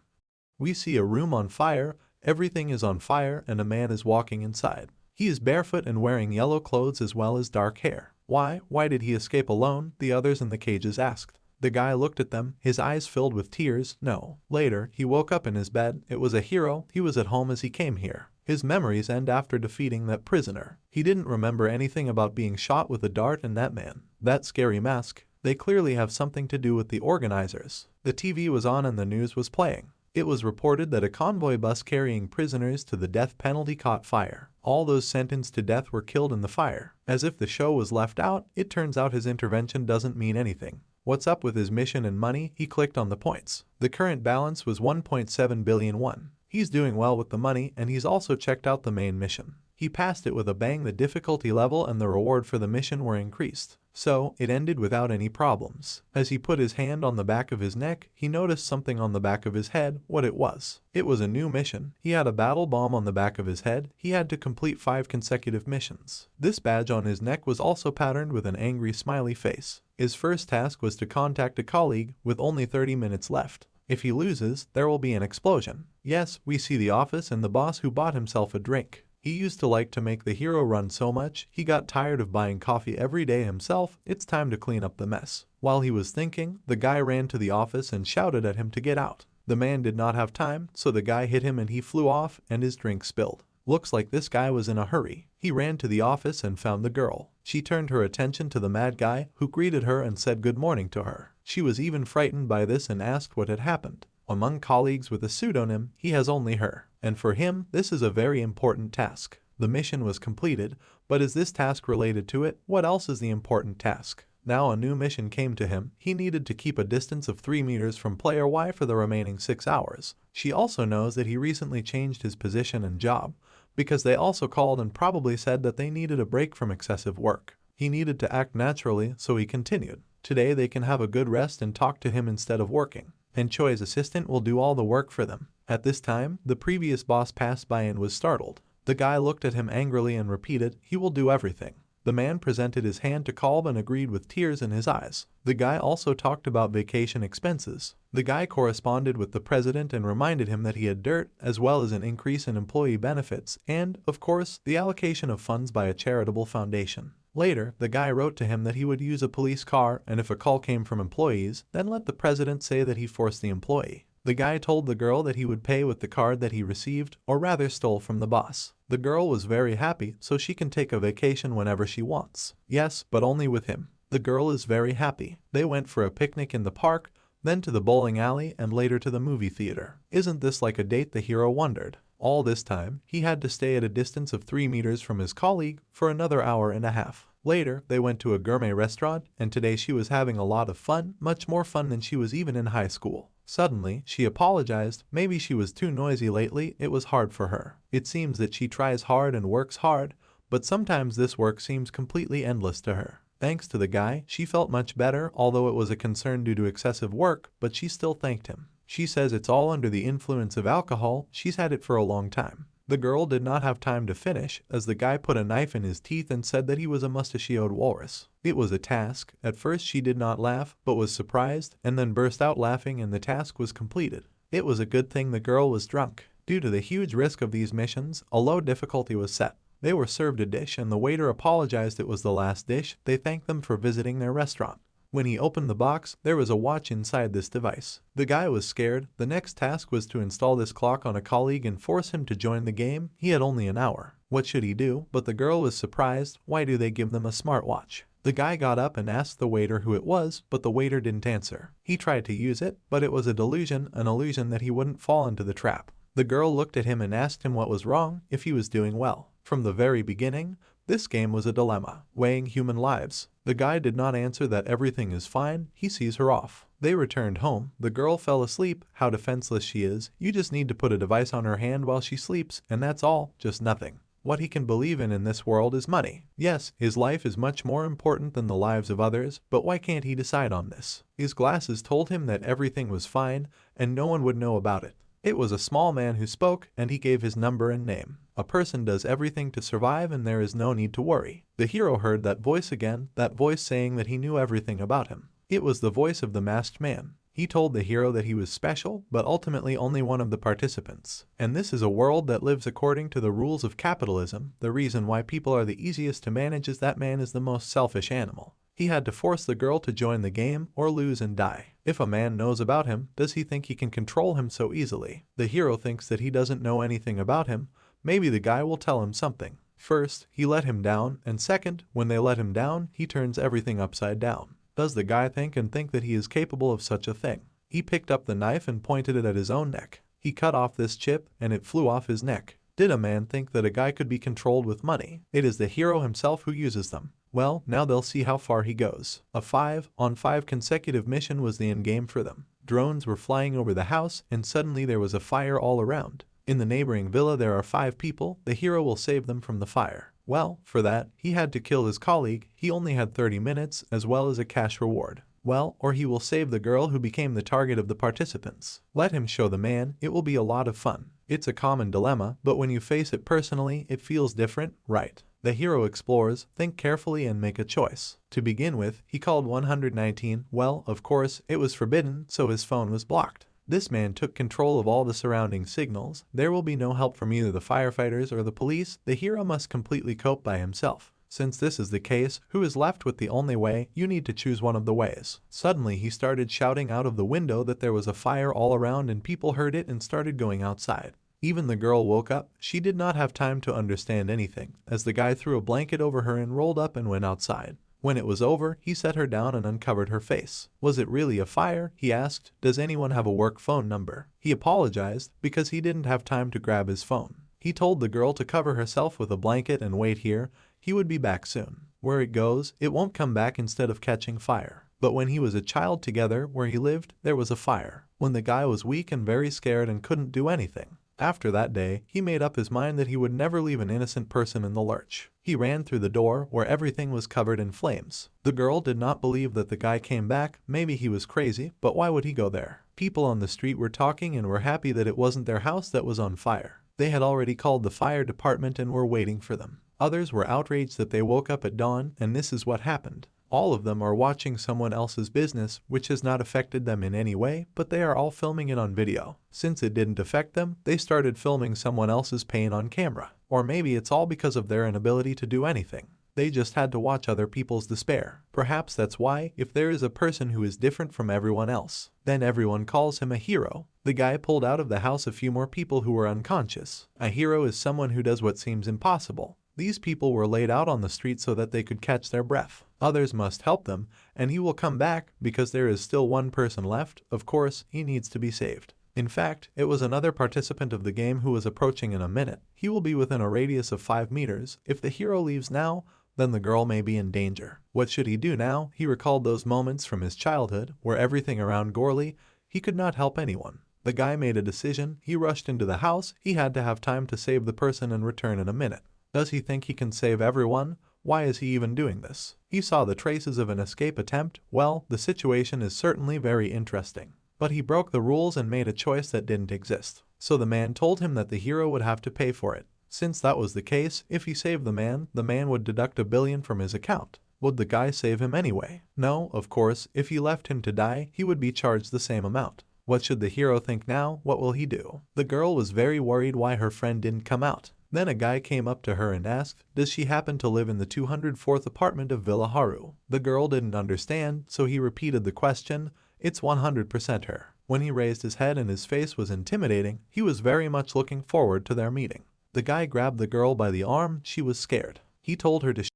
We see a room on fire, everything is on fire, and a man is walking inside. He is barefoot and wearing yellow clothes as well as dark hair. Why did he escape alone? The others in the cages asked. The guy looked at them, his eyes filled with tears. No. Later, he woke up in his bed. It was a hero. He was at home as he came here. His memories end after defeating that prisoner. He didn't remember anything about being shot with a dart and that man. That scary mask. They clearly have something to do with the organizers. The TV was on and the news was playing. It was reported that a convoy bus carrying prisoners to the death penalty caught fire. All those sentenced to death were killed in the fire. As if the show was left out, it turns out his intervention doesn't mean anything. What's up with his mission and money? He clicked on the points. The current balance was 1.7 billion won. He's doing well with the money, and he's also checked out the main mission. He passed it with a bang. The difficulty level and the reward for the mission were increased. So, it ended without any problems. As he put his hand on the back of his neck, he noticed something on the back of his head. What it was? It was a new mission. He had a battle bomb on the back of his head. He had to complete 5 consecutive missions. This badge on his neck was also patterned with an angry smiley face. His first task was to contact a colleague with only 30 minutes left. If he loses, there will be an explosion. Yes, we see the office and the boss who bought himself a drink. He used to like to make the hero run so much, he got tired of buying coffee every day himself. It's time to clean up the mess. While he was thinking, the guy ran to the office and shouted at him to get out. The man did not have time, so the guy hit him and he flew off and his drink spilled. Looks like this guy was in a hurry. He ran to the office and found the girl. She turned her attention to the mad guy, who greeted her and said good morning to her. She was even frightened by this and asked what had happened. Among colleagues with a pseudonym, he has only her. And for him, this is a very important task. The mission was completed, but is this task related to it? What else is the important task? Now a new mission came to him. He needed to keep a distance of 3 meters from player Y for the remaining 6 hours. She also knows that he recently changed his position and job, because they also called and probably said that they needed a break from excessive work. He needed to act naturally, so he continued. Today they can have a good rest and talk to him instead of working. And Choi's assistant will do all the work for them. At this time, the previous boss passed by and was startled. The guy looked at him angrily and repeated, "He will do everything." The man presented his hand to Kolb and agreed with tears in his eyes. The guy also talked about vacation expenses. The guy corresponded with the president and reminded him that he had dirt, as well as an increase in employee benefits and, of course, the allocation of funds by a charitable foundation. Later, the guy wrote to him that he would use a police car, and if a call came from employees, then let the president say that he forced the employee. The guy told the girl that he would pay with the card that he received, or rather stole from the boss. The girl was very happy so she can take a vacation whenever she wants. Yes, but only with him. The girl is very happy. They went for a picnic in the park, then to the bowling alley and later to the movie theater. Isn't this like a date, the hero wondered. All this time, he had to stay at a distance of 3 meters from his colleague for another hour and a half. Later, they went to a gourmet restaurant, and today she was having a lot of fun, much more fun than she was even in high school. Suddenly, she apologized. Maybe she was too noisy lately, it was hard for her. It seems that she tries hard and works hard, but sometimes this work seems completely endless to her. Thanks to the guy, she felt much better, although it was a concern due to excessive work, but she still thanked him. She says it's all under the influence of alcohol, she's had it for a long time. The girl did not have time to finish, as the guy put a knife in his teeth and said that he was a mustachioed walrus. It was a task. At first she did not laugh, but was surprised, and then burst out laughing, and the task was completed. It was a good thing the girl was drunk. Due to the huge risk of these missions, a low difficulty was set. They were served a dish and the waiter apologized it was the last dish. They thanked them for visiting their restaurant. When he opened the box, there was a watch inside this device. The guy was scared. The next task was to install this clock on a colleague and force him to join the game. He had only an hour. What should he do? But the girl was surprised. Why do they give them a smartwatch? The guy got up and asked the waiter who it was, but the waiter didn't answer. He tried to use it, but it was a delusion, an illusion that he wouldn't fall into the trap. The girl looked at him and asked him what was wrong, if he was doing well. From the very beginning, this game was a dilemma, weighing human lives. The guy did not answer that everything is fine. He sees her off. They returned home. The girl fell asleep. How defenseless she is. You just need to put a device on her hand while she sleeps, and that's all, just nothing. What he can believe in this world is money. Yes, his life is much more important than the lives of others, but why can't he decide on this? His glasses told him that everything was fine, and no one would know about it. It was a small man who spoke, and he gave his number and name. A person does everything to survive and there is no need to worry. The hero heard that voice again, that voice saying that he knew everything about him. It was the voice of the masked man. He told the hero that he was special, but ultimately only one of the participants. And this is a world that lives according to the rules of capitalism. The reason why people are the easiest to manage is that man is the most selfish animal. He had to force the girl to join the game or lose and die. If a man knows about him, does he think he can control him so easily? The hero thinks that he doesn't know anything about him. Maybe the guy will tell him something. First, he let him down, and second, when they let him down, he turns everything upside down. Does the guy think that he is capable of such a thing? He picked up the knife and pointed it at his own neck. He cut off this chip, and it flew off his neck. Did a man think that a guy could be controlled with money? It is the hero himself who uses them. Well, now they'll see how far he goes. A 5-on-5 consecutive mission was the end game for them. Drones were flying over the house, and suddenly there was a fire all around. In the neighboring villa there are 5 people. The hero will save them from the fire. Well, for that, he had to kill his colleague. He only had 30 minutes, as well as a cash reward. Well, or he will save the girl who became the target of the participants. Let him show the man. It will be a lot of fun. It's a common dilemma, but when you face it personally, it feels different, right? The hero explores, think carefully and make a choice. To begin with, he called 119. Well, of course, it was forbidden, so his phone was blocked. This man took control of all the surrounding signals. There will be no help from either the firefighters or the police. The hero must completely cope by himself. Since this is the case, who is left with the only way? You need to choose one of the ways. Suddenly he started shouting out of the window that there was a fire all around and people heard it and started going outside. Even the girl woke up. She did not have time to understand anything, as the guy threw a blanket over her and rolled up and went outside. When it was over, he set her down and uncovered her face. Was it really a fire? He asked. Does anyone have a work phone number? He apologized because he didn't have time to grab his phone. He told the girl to cover herself with a blanket and wait here. He would be back soon. Where it goes, it won't come back instead of catching fire. But when he was a child together, where he lived, there was a fire. When the guy was weak and very scared and couldn't do anything. After that day, he made up his mind that he would never leave an innocent person in the lurch. He ran through the door, where everything was covered in flames. The girl did not believe that the guy came back. Maybe he was crazy, but why would he go there? People on the street were talking and were happy that it wasn't their house that was on fire. They had already called the fire department and were waiting for them. Others were outraged that they woke up at dawn, and this is what happened. All of them are watching someone else's business, which has not affected them in any way, but they are all filming it on video. Since it didn't affect them, they started filming someone else's pain on camera. Or maybe it's all because of their inability to do anything. They just had to watch other people's despair. Perhaps that's why, if there is a person who is different from everyone else, then everyone calls him a hero. The guy pulled out of the house a few more people who were unconscious. A hero is someone who does what seems impossible. These people were laid out on the street so that they could catch their breath. Others must help them, and he will come back because there is still one person left. Of course, he needs to be saved. In fact, it was another participant of the game who was approaching in a minute. He will be within a radius of 5 meters. If the hero leaves now, then the girl may be in danger. What should he do now? He recalled those moments from his childhood where everything around Gorley, he could not help anyone. The guy made a decision. He rushed into the house. He had to have time to save the person and return in a minute. Does he think he can save everyone? Why is he even doing this? He saw the traces of an escape attempt. Well, the situation is certainly very interesting. But he broke the rules and made a choice that didn't exist. So the man told him that the hero would have to pay for it. Since that was the case, if he saved the man would deduct $1 billion from his account. Would the guy save him anyway? No, of course, if he left him to die, he would be charged the same amount. What should the hero think now? What will he do? The girl was very worried why her friend didn't come out. Then a guy came up to her and asked, does she happen to live in the 204th apartment of Villa Haru? The girl didn't understand, so he repeated the question. It's 100% her. When he raised his head and his face was intimidating, he was very much looking forward to their meeting. The guy grabbed the girl by the arm. She was scared. He told her to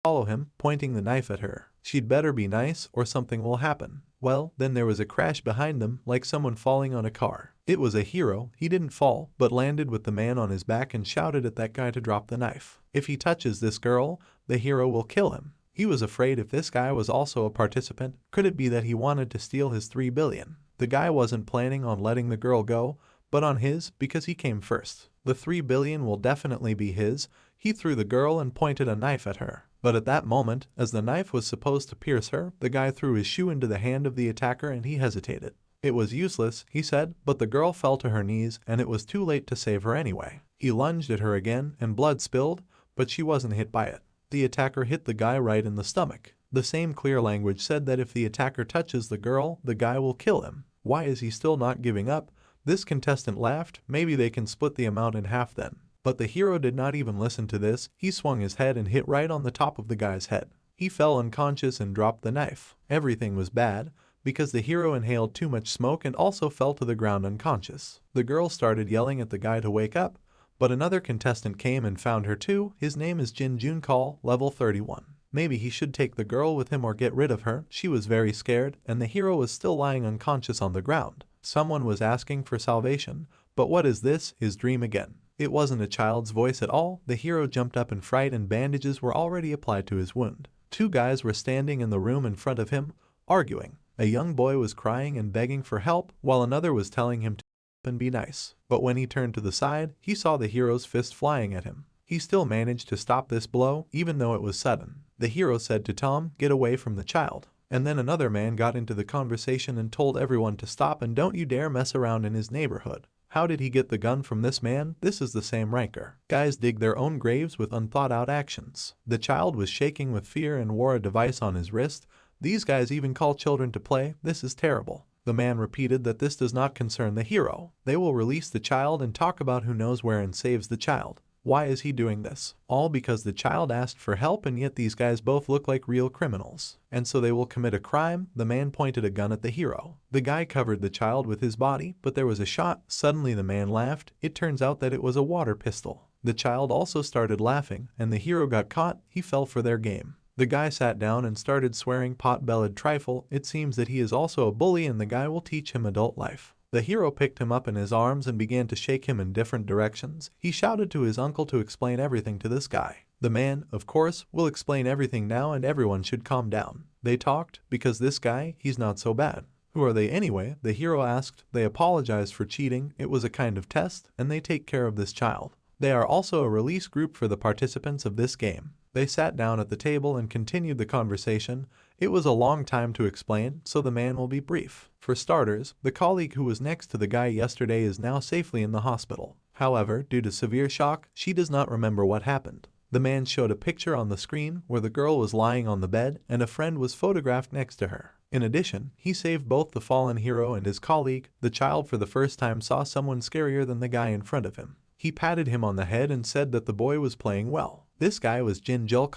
follow him, pointing the knife at her. She'd better be nice or something will happen. Well, then there was a crash behind them, like someone falling on a car. It was a hero. He didn't fall, but landed with the man on his back and shouted at that guy to drop the knife. If he touches this girl, the hero will kill him. He was afraid if this guy was also a participant, could it be that he wanted to steal his $3 billion? The guy wasn't planning on letting the girl go, but on his, because he came first. The $3 billion will definitely be his. He threw the girl and pointed a knife at her. But at that moment, as the knife was supposed to pierce her, the guy threw his shoe into the hand of the attacker and he hesitated. It was useless, he said, but the girl fell to her knees and it was too late to save her anyway. He lunged at her again and blood spilled, but she wasn't hit by it. The attacker hit the guy right in the stomach. The same clear language said that if the attacker touches the girl, the guy will kill him. Why is he still not giving up? This contestant laughed. Maybe they can split the amount in half then. But the hero did not even listen to this. He swung his head and hit right on the top of the guy's head. He fell unconscious and dropped the knife. Everything was bad, because the hero inhaled too much smoke and also fell to the ground unconscious. The girl started yelling at the guy to wake up, but another contestant came and found her too. His name is Jin Junkal, level 31. Maybe he should take the girl with him or get rid of her. She was very scared, and the hero was still lying unconscious on the ground. Someone was asking for salvation, but what is this? His dream again. It wasn't a child's voice at all. The hero jumped up in fright and bandages were already applied to his wound. 2 guys were standing in the room in front of him, arguing. A young boy was crying and begging for help, while another was telling him to and be nice. But when he turned to the side, he saw the hero's fist flying at him. He still managed to stop this blow, even though it was sudden. The hero said to Tom, get away from the child. And then another man got into the conversation and told everyone to stop and don't you dare mess around in his neighborhood. How did he get the gun from this man? This is the same ranker. Guys dig their own graves with unthought out actions. The child was shaking with fear and wore a device on his wrist. These guys even call children to play. This is terrible. The man repeated that this does not concern the hero. They will release the child and talk about who knows where and saves the child. Why is he doing this? All because the child asked for help, and yet these guys both look like real criminals. And so they will commit a crime. The man pointed a gun at the hero. The guy covered the child with his body, but there was a shot. Suddenly the man laughed. It turns out that it was a water pistol. The child also started laughing, and the hero got caught. He fell for their game. The guy sat down and started swearing pot-bellied trifle. It seems that he is also a bully and the guy will teach him adult life. The hero picked him up in his arms and began to shake him in different directions. He shouted to his uncle to explain everything to this guy. The man, of course, will explain everything now and everyone should calm down. They talked, because this guy, he's not so bad. Who are they anyway? The hero asked. They apologized for cheating. It was a kind of test, and they take care of this child. They are also a release group for the participants of this game. They sat down at the table and continued the conversation. It was a long time to explain, so the man will be brief. For starters, the colleague who was next to the guy yesterday is now safely in the hospital. However, due to severe shock, she does not remember what happened. The man showed a picture on the screen where the girl was lying on the bed and a friend was photographed next to her. In addition, he saved both the fallen hero and his colleague. The child for the first time saw someone scarier than the guy in front of him. He patted him on the head and said that the boy was playing well. This guy was Jin Jul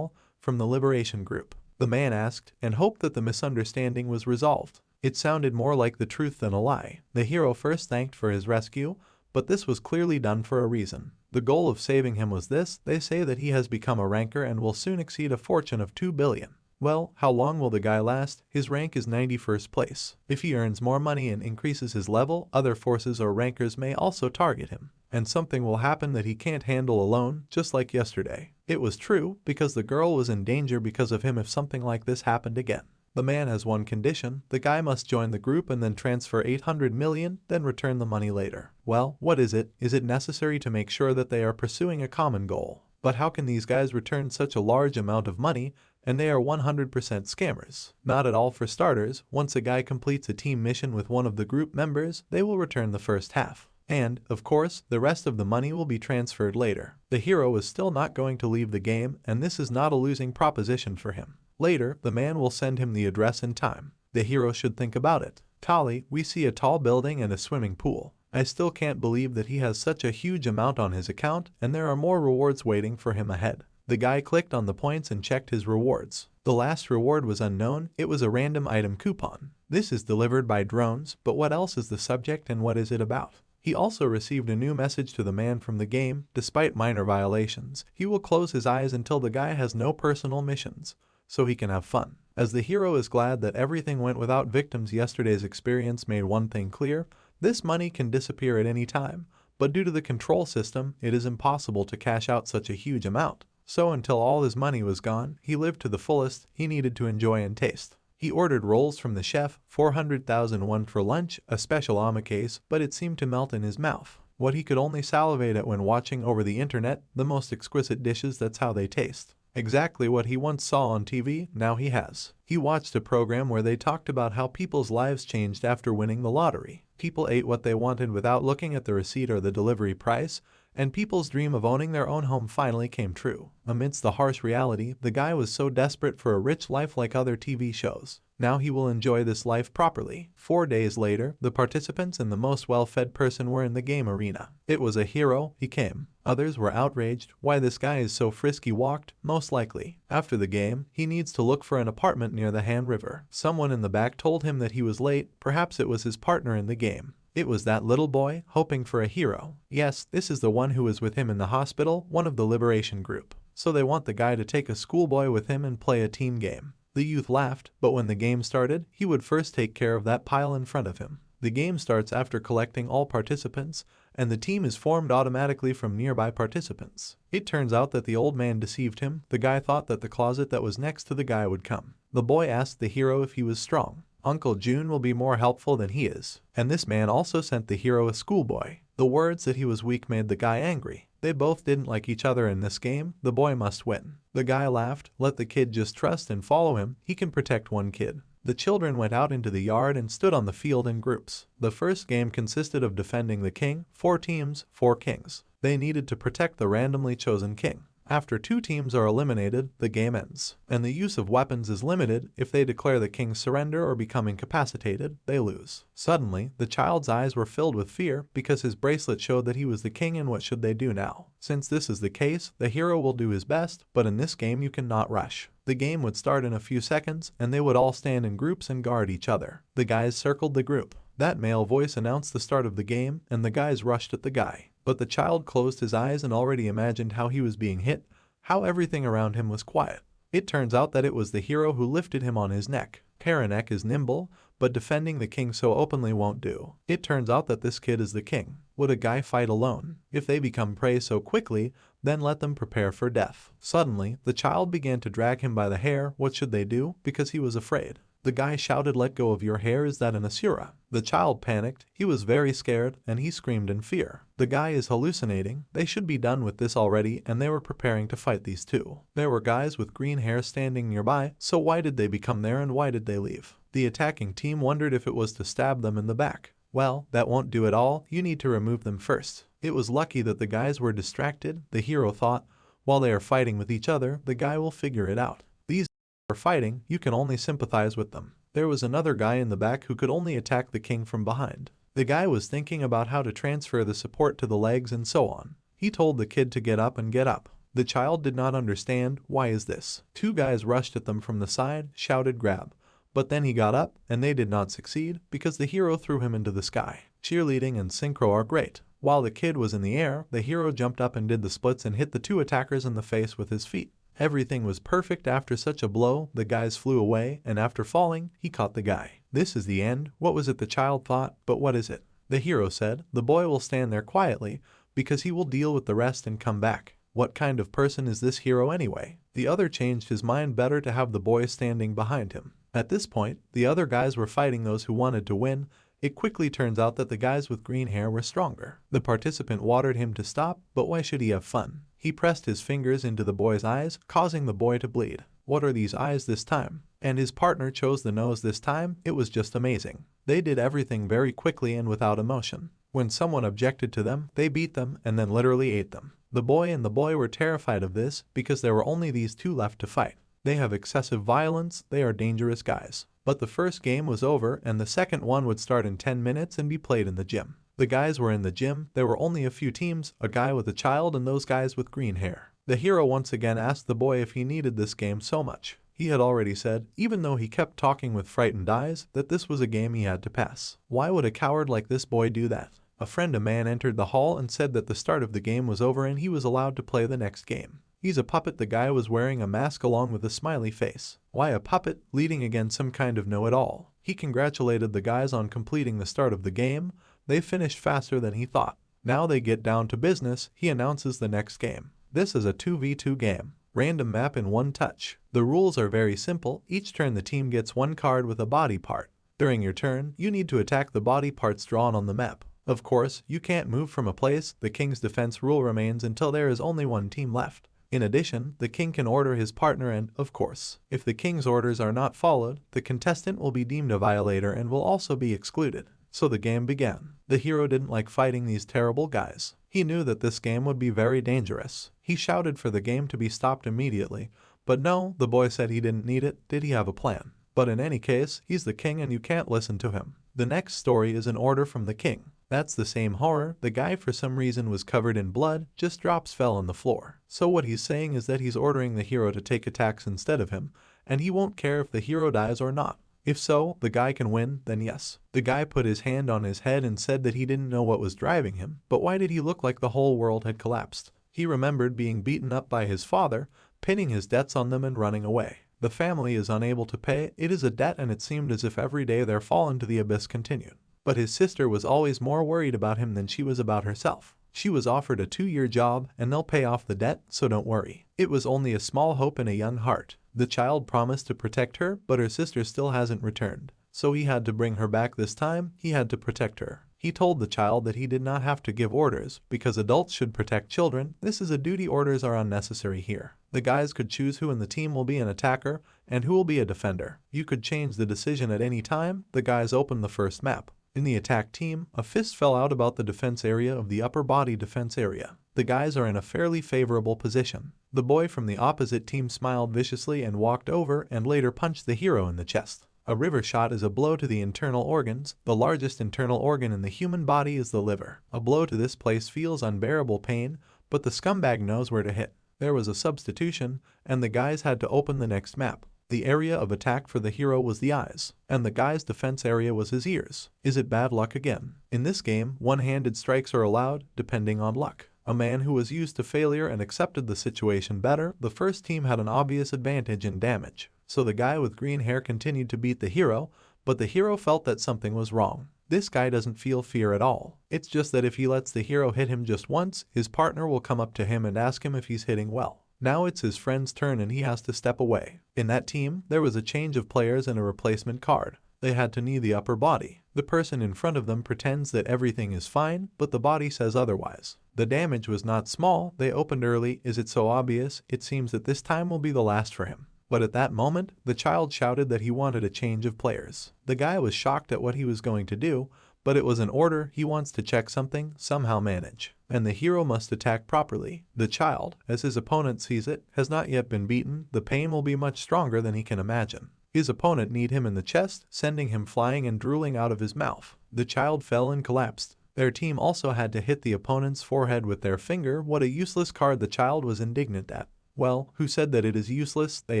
from the Liberation Group. The man asked and hoped that the misunderstanding was resolved. It sounded more like the truth than a lie. The hero first thanked for his rescue, but this was clearly done for a reason. The goal of saving him was this: they say that he has become a ranker and will soon exceed a fortune of 2 billion. Well, how long will the guy last? His rank is 91st place. If he earns more money and increases his level, other forces or rankers may also target him. And something will happen that he can't handle alone, just like yesterday. It was true, because the girl was in danger because of him if something like this happened again. The man has one condition: the guy must join the group and then transfer 800 million, then return the money later. Well, what is it? Is it necessary to make sure that they are pursuing a common goal? But how can these guys return such a large amount of money, and they are 100% scammers? Not at all. For starters, once a guy completes a team mission with one of the group members, they will return the first half. And, of course, the rest of the money will be transferred later. The hero is still not going to leave the game, and this is not a losing proposition for him. Later, the man will send him the address in time. The hero should think about it. Kali, we see a tall building and a swimming pool. I still can't believe that he has such a huge amount on his account, and there are more rewards waiting for him ahead. The guy clicked on the points and checked his rewards. The last reward was unknown. It was a random item coupon. This is delivered by drones, but what else is the subject and what is it about? He also received a new message to the man from the game: despite minor violations, he will close his eyes until the guy has no personal missions, so he can have fun. As the hero is glad that everything went without victims, yesterday's experience made one thing clear: this money can disappear at any time, but due to the control system, it is impossible to cash out such a huge amount. So until all his money was gone, he lived to the fullest. He needed to enjoy and taste. He ordered rolls from the chef, 400,001 for lunch, a special omakase, but it seemed to melt in his mouth. What he could only salivate at when watching over the internet: the most exquisite dishes, that's how they taste. Exactly what he once saw on TV, now he has. He watched a program where they talked about how people's lives changed after winning the lottery. People ate what they wanted without looking at the receipt or the delivery price, and people's dream of owning their own home finally came true. Amidst the harsh reality, the guy was so desperate for a rich life like other TV shows. Now he will enjoy this life properly. 4 days later, the participants and the most well-fed person were in the game arena. It was a hero. He came. Others were outraged. Why this guy is so frisky walked? Most likely, after the game, he needs to look for an apartment near the Han River. Someone in the back told him that he was late. Perhaps it was his partner in the game. It was that little boy, hoping for a hero. Yes, this is the one who was with him in the hospital, one of the Liberation Group. So they want the guy to take a schoolboy with him and play a team game. The youth laughed, but when the game started, he would first take care of that pile in front of him. The game starts after collecting all participants, and the team is formed automatically from nearby participants. It turns out that the old man deceived him. The guy thought that the closet that was next to the guy would come. The boy asked the hero if he was strong. Uncle June will be more helpful than he is. And this man also sent the hero a schoolboy. The words that he was weak made the guy angry. They both didn't like each other in this game. The boy must win. The guy laughed. Let the kid just trust and follow him. He can protect one kid. The children went out into the yard and stood on the field in groups. The first game consisted of defending the king. 4 teams, 4 kings. They needed to protect the randomly chosen king. After 2 teams are eliminated, the game ends, and the use of weapons is limited. If they declare the king's surrender or become incapacitated, they lose. Suddenly, the child's eyes were filled with fear because his bracelet showed that he was the king, and what should they do now? Since this is the case, the hero will do his best, but in this game you cannot rush. The game would start in a few seconds, and they would all stand in groups and guard each other. The guys circled the group. That male voice announced the start of the game, and the guys rushed at the guy. But the child closed his eyes and already imagined how he was being hit, how everything around him was quiet. It turns out that it was the hero who lifted him on his neck. Karanek is nimble, but defending the king so openly won't do. It turns out that this kid is the king. Would a guy fight alone? If they become prey so quickly, then let them prepare for death. Suddenly, the child began to drag him by the hair. What should they do? Because he was afraid. The guy shouted, "Let go of your hair, is that an Asura?" The child panicked. He was very scared, and he screamed in fear. The guy is hallucinating. They should be done with this already, and they were preparing to fight these two. There were guys with green hair standing nearby, so why did they become there and why did they leave? The attacking team wondered if it was to stab them in the back. Well, that won't do at all. You need to remove them first. It was lucky that the guys were distracted. The hero thought, while they are fighting with each other, the guy will figure it out. These are fighting, you can only sympathize with them. There was another guy in the back who could only attack the king from behind. The guy was thinking about how to transfer the support to the legs and so on. He told the kid to get up and get up. The child did not understand. Why is this? Two guys rushed at them from the side, shouted grab. But then he got up, and they did not succeed, because the hero threw him into the sky. Cheerleading and synchro are great. While the kid was in the air, the hero jumped up and did the splits and hit the two attackers in the face with his feet. Everything was perfect. After such a blow, the guys flew away, and after falling, he caught the guy. This is the end. What was it? The child thought, but what is it? The hero said, the boy will stand there quietly, because he will deal with the rest and come back. What kind of person is this hero anyway? The other changed his mind. Better to have the boy standing behind him. At this point, the other guys were fighting those who wanted to win. It quickly turns out that the guys with green hair were stronger. The participant watered him to stop, but why should he have fun? He pressed his fingers into the boy's eyes, causing the boy to bleed. What are these eyes this time? And his partner chose the nose this time. It was just amazing. They did everything very quickly and without emotion. When someone objected to them, they beat them and then literally ate them. The boy and the boy were terrified of this because there were only these two left to fight. They have excessive violence. They are dangerous guys. But the first game was over and the second one would start in 10 minutes and be played in the gym. The guys were in the gym. There were only a few teams, a guy with a child and those guys with green hair. The hero once again asked the boy if he needed this game so much. He had already said, even though he kept talking with frightened eyes, that this was a game he had to pass. Why would a coward like this boy do that? A man entered the hall and said that the start of the game was over and he was allowed to play the next game. He's a puppet. The guy was wearing a mask along with a smiley face. Why a puppet? Leading again some kind of know-it-all. He congratulated the guys on completing the start of the game. They finished faster than he thought. Now they get down to business. He announces the next game. This is a 2v2 game. Random map in one touch. The rules are very simple. Each turn the team gets one card with a body part. During your turn, you need to attack the body parts drawn on the map. Of course, you can't move from a place. The king's defense rule remains until there is only one team left. In addition, the king can order his partner and, of course, if the king's orders are not followed, the contestant will be deemed a violator and will also be excluded. So the game began. The hero didn't like fighting these terrible guys. He knew that this game would be very dangerous. He shouted for the game to be stopped immediately, but no, the boy said he didn't need it. Did he have a plan? But in any case, he's the king and you can't listen to him. The next story is an order from the king. That's the same horror. The guy for some reason was covered in blood, just drops fell on the floor. So what he's saying is that he's ordering the hero to take attacks instead of him, and he won't care if the hero dies or not. If so, the guy can win, then yes. The guy put his hand on his head and said that he didn't know what was driving him, but why did he look like the whole world had collapsed? He remembered being beaten up by his father, pinning his debts on them and running away. The family is unable to pay. It is a debt and it seemed as if every day their fall into the abyss continued. But his sister was always more worried about him than she was about herself. She was offered a 2-year job and they'll pay off the debt, so don't worry. It was only a small hope in a young heart. The child promised to protect her, but her sister still hasn't returned. So he had to bring her back this time. He had to protect her. He told the child that he did not have to give orders, because adults should protect children. This is a duty. Orders are unnecessary here. The guys could choose who in the team will be an attacker and who will be a defender. You could change the decision at any time. The guys opened the first map. In the attack team, a fist fell out about the defense area of the upper body defense area. The guys are in a fairly favorable position. The boy from the opposite team smiled viciously and walked over and later punched the hero in the chest. A river shot is a blow to the internal organs. The largest internal organ in the human body is the liver. A blow to this place feels unbearable pain, but the scumbag knows where to hit. There was a substitution, and the guys had to open the next map. The area of attack for the hero was the eyes, and the guy's defense area was his ears. Is it bad luck again? In this game, one-handed strikes are allowed, depending on luck. A man who was used to failure and accepted the situation better. The first team had an obvious advantage in damage, so the guy with green hair continued to beat the hero, but the hero felt that something was wrong. This guy doesn't feel fear at all. It's just that if he lets the hero hit him just once, his partner will come up to him and ask him if he's hitting well. Now it's his friend's turn and he has to step away. In that team, there was a change of players and a replacement card. They had to knee the upper body. The person in front of them pretends that everything is fine, but the body says otherwise. The damage was not small. They opened early. Is it so obvious? It seems that this time will be the last for him. But at that moment, the child shouted that he wanted a change of players. The guy was shocked at what he was going to do, but it was an order. He wants to check something, somehow manage. And the hero must attack properly. The child, as his opponent sees it, has not yet been beaten. The pain will be much stronger than he can imagine. His opponent kneed him in the chest, sending him flying and drooling out of his mouth. The child fell and collapsed. Their team also had to hit the opponent's forehead with their finger. What a useless card, the child was indignant at. Well, who said that it is useless? They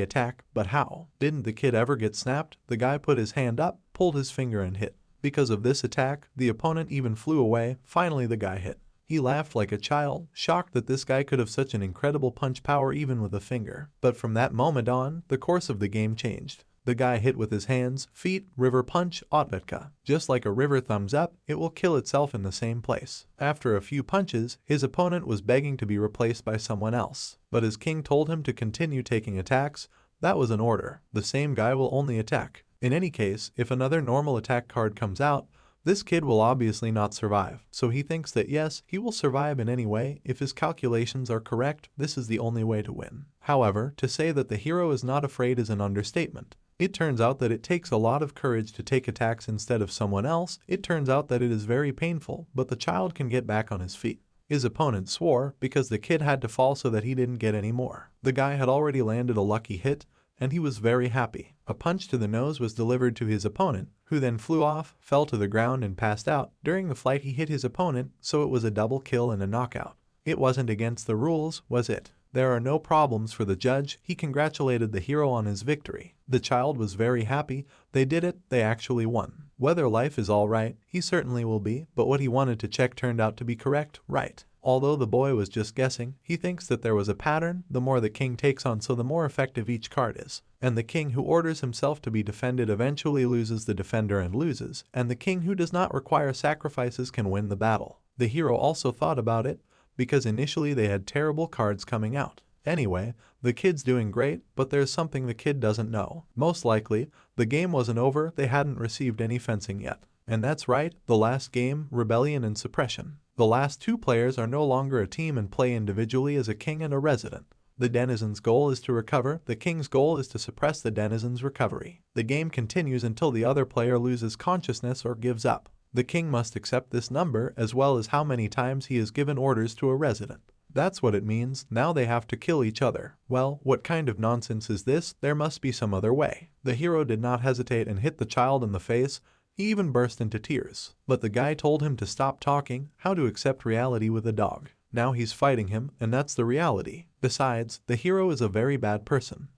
attack, but how? Didn't the kid ever get snapped? The guy put his hand up, pulled his finger and hit. Because of this attack, the opponent even flew away. Finally the guy hit. He laughed like a child, shocked that this guy could have such an incredible punch power even with a finger. But from that moment on, the course of the game changed. The guy hit with his hands, feet, river punch, otvetka. Just like a river thumbs up, it will kill itself in the same place. After a few punches, his opponent was begging to be replaced by someone else. But his king told him to continue taking attacks. That was an order. The same guy will only attack. In any case, if another normal attack card comes out, this kid will obviously not survive. So he thinks that yes, he will survive in any way. If his calculations are correct, this is the only way to win. However, to say that the hero is not afraid is an understatement. It turns out that it takes a lot of courage to take attacks instead of someone else. It turns out that it is very painful, but the child can get back on his feet. His opponent swore because the kid had to fall so that he didn't get any more. The guy had already landed a lucky hit, and he was very happy. A punch to the nose was delivered to his opponent, who then flew off, fell to the ground and passed out. During the flight he hit his opponent, so it was a double kill and a knockout. It wasn't against the rules, was it? There are no problems for the judge. He congratulated the hero on his victory. The child was very happy. They did it, they actually won. Whether life is alright, he certainly will be, but what he wanted to check turned out to be correct, right. Although the boy was just guessing, he thinks that there was a pattern. The more the king takes on, so the more effective each card is. And the king who orders himself to be defended eventually loses the defender and loses, and the king who does not require sacrifices can win the battle. The hero also thought about it, because initially they had terrible cards coming out. Anyway, the kid's doing great, but there's something the kid doesn't know. Most likely, the game wasn't over, they hadn't received any fencing yet. And that's right, the last game, rebellion and suppression. The last two players are no longer a team and play individually as a king and a resident. The denizen's goal is to recover, the king's goal is to suppress the denizen's recovery. The game continues until the other player loses consciousness or gives up. The king must accept this number as well as how many times he has given orders to a resident. That's what it means. Now they have to kill each other. Well, what kind of nonsense is this? There must be some other way. The hero did not hesitate and hit the child in the face. He even burst into tears. But the guy told him to stop talking, how to accept reality with a dog. Now he's fighting him, and that's the reality. Besides, the hero is a very bad person.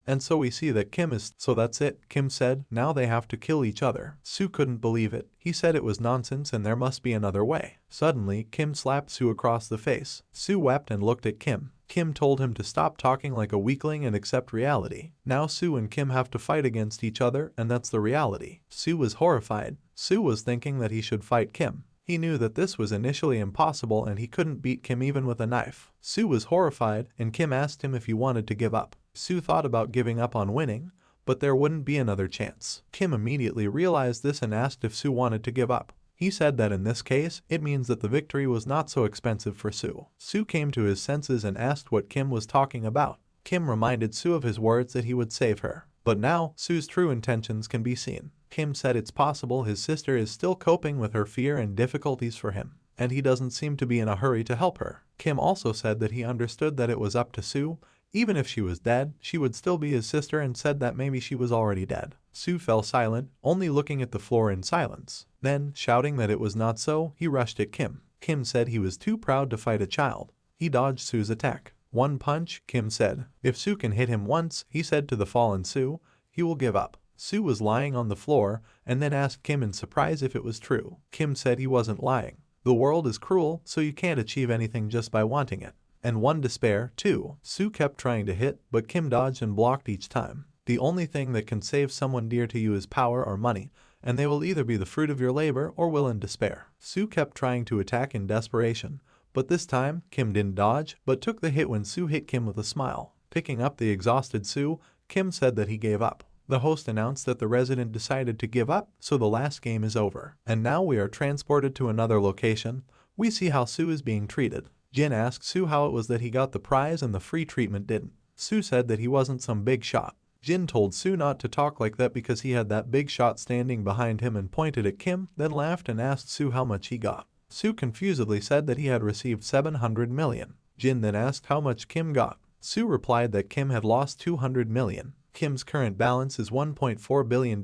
And so we see that Kim is, so that's it, Kim said, now they have to kill each other. Sue couldn't believe it. He said it was nonsense and there must be another way. Suddenly, Kim slapped Sue across the face. Sue wept and looked at Kim. Kim told him to stop talking like a weakling and accept reality. Now Sue and Kim have to fight against each other, and that's the reality. Sue was horrified. Sue was thinking that he should fight Kim. He knew that this was initially impossible and he couldn't beat Kim even with a knife. Sue was horrified, and Kim asked him if he wanted to give up. Sue thought about giving up on winning, but there wouldn't be another chance. Kim immediately realized this and asked if Sue wanted to give up. He said that in this case, it means that the victory was not so expensive for Sue. Sue came to his senses and asked what Kim was talking about. Kim reminded Sue of his words that he would save her. But now, Sue's true intentions can be seen. Kim said it's possible his sister is still coping with her fear and difficulties for him, and he doesn't seem to be in a hurry to help her. Kim also said that he understood that it was up to Sue. Even if she was dead, she would still be his sister, and said that maybe she was already dead. Sue fell silent, only looking at the floor in silence. Then, shouting that it was not so, he rushed at Kim. Kim said he was too proud to fight a child. He dodged Sue's attack. One punch, Kim said. If Sue can hit him once, he said to the fallen Sue, he will give up. Sue was lying on the floor, and then asked Kim in surprise if it was true. Kim said he wasn't lying. The world is cruel, so you can't achieve anything just by wanting it. And one despair, too. Sue kept trying to hit, but Kim dodged and blocked each time. The only thing that can save someone dear to you is power or money, and they will either be the fruit of your labor or will in despair. Sue kept trying to attack in desperation, but this time, Kim didn't dodge, but took the hit when Sue hit Kim with a smile. Picking up the exhausted Sue, Kim said that he gave up. The host announced that the resident decided to give up, so the last game is over. And now we are transported to another location. We see how Sue is being treated. Jin asked Sue how it was that he got the prize and the free treatment didn't. Sue said that he wasn't some big shot. Jin told Sue not to talk like that because he had that big shot standing behind him and pointed at Kim, then laughed and asked Sue how much he got. Sue confusedly said that he had received 700 million. Jin then asked how much Kim got. Sue replied that Kim had lost 200 million. Kim's current balance is $1.4 billion,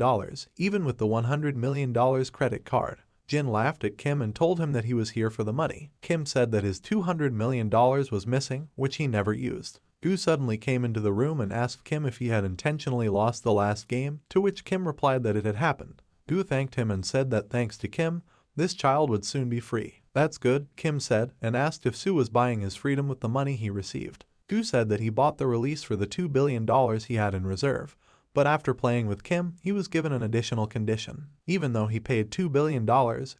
even with the $100 million credit card. Jin laughed at Kim and told him that he was here for the money. Kim said that his $200 million was missing, which he never used. Gu suddenly came into the room and asked Kim if he had intentionally lost the last game, to which Kim replied that it had happened. Gu thanked him and said that thanks to Kim, this child would soon be free. That's good, Kim said, and asked if Su was buying his freedom with the money he received. Gu said that he bought the release for the $2 billion he had in reserve, but after playing with Kim, he was given an additional condition. Even though he paid $2 billion,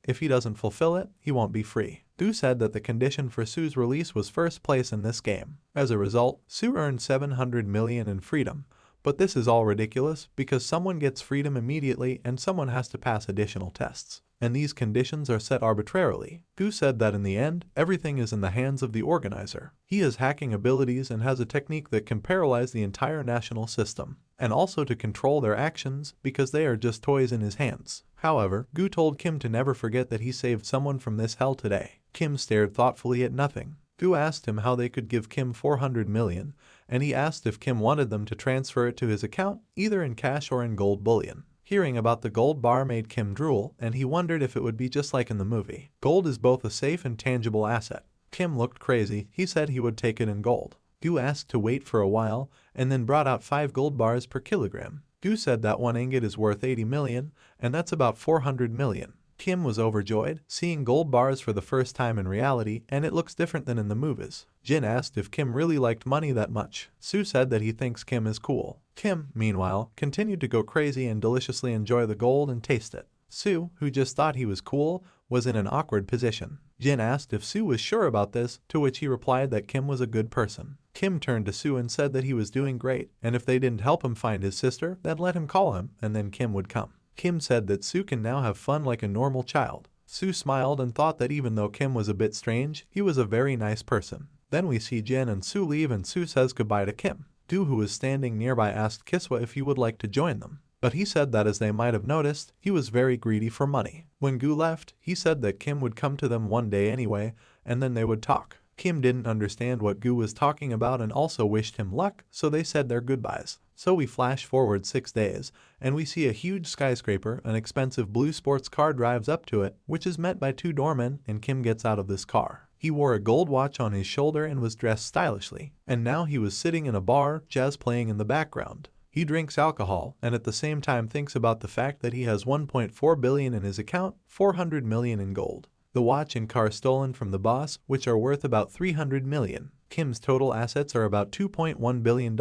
if he doesn't fulfill it, he won't be free. Gu said that the condition for Su's release was first place in this game. As a result, Su earned $700 million in freedom. But this is all ridiculous because someone gets freedom immediately and someone has to pass additional tests. And these conditions are set arbitrarily. Gu said that in the end, everything is in the hands of the organizer. He has hacking abilities and has a technique that can paralyze the entire national system, and also to control their actions because they are just toys in his hands. However, Gu told Kim to never forget that he saved someone from this hell today. Kim stared thoughtfully at nothing. Gu asked him how they could give Kim $400 million, and he asked if Kim wanted them to transfer it to his account, either in cash or in gold bullion. Hearing about the gold bar made Kim drool, and he wondered if it would be just like in the movie. Gold is both a safe and tangible asset. Kim looked crazy. He said he would take it in gold. Gu asked to wait for a while, and then brought out 5 gold bars per kilogram. Gu said that one ingot is worth 80 million, and that's about 400 million. Kim was overjoyed, seeing gold bars for the first time in reality, and it looks different than in the movies. Jin asked if Kim really liked money that much. Su said that he thinks Kim is cool. Kim, meanwhile, continued to go crazy and deliciously enjoy the gold and taste it. Su, who just thought he was cool, was in an awkward position. Jin asked if Su was sure about this, to which he replied that Kim was a good person. Kim turned to Su and said that he was doing great, and if they didn't help him find his sister, then let him call him, and then Kim would come. Kim said that Su can now have fun like a normal child. Su smiled and thought that even though Kim was a bit strange, he was a very nice person. Then we see Jin and Su leave and Su says goodbye to Kim. Du, who was standing nearby, asked Kiswa if he would like to join them, but he said that as they might have noticed, he was very greedy for money. When Gu left, he said that Kim would come to them one day anyway, and then they would talk. Kim didn't understand what Gu was talking about and also wished him luck, so they said their goodbyes. So we flash forward 6 days, and we see a huge skyscraper. An expensive blue sports car drives up to it, which is met by 2 doormen, and Kim gets out of this car. He wore a gold watch on his shoulder and was dressed stylishly, and now he was sitting in a bar, jazz playing in the background. He drinks alcohol, and at the same time thinks about the fact that he has 1.4 billion in his account, 400 million in gold. The watch and car stolen from the boss, which are worth about 300 million. Kim's total assets are about $2.1 billion.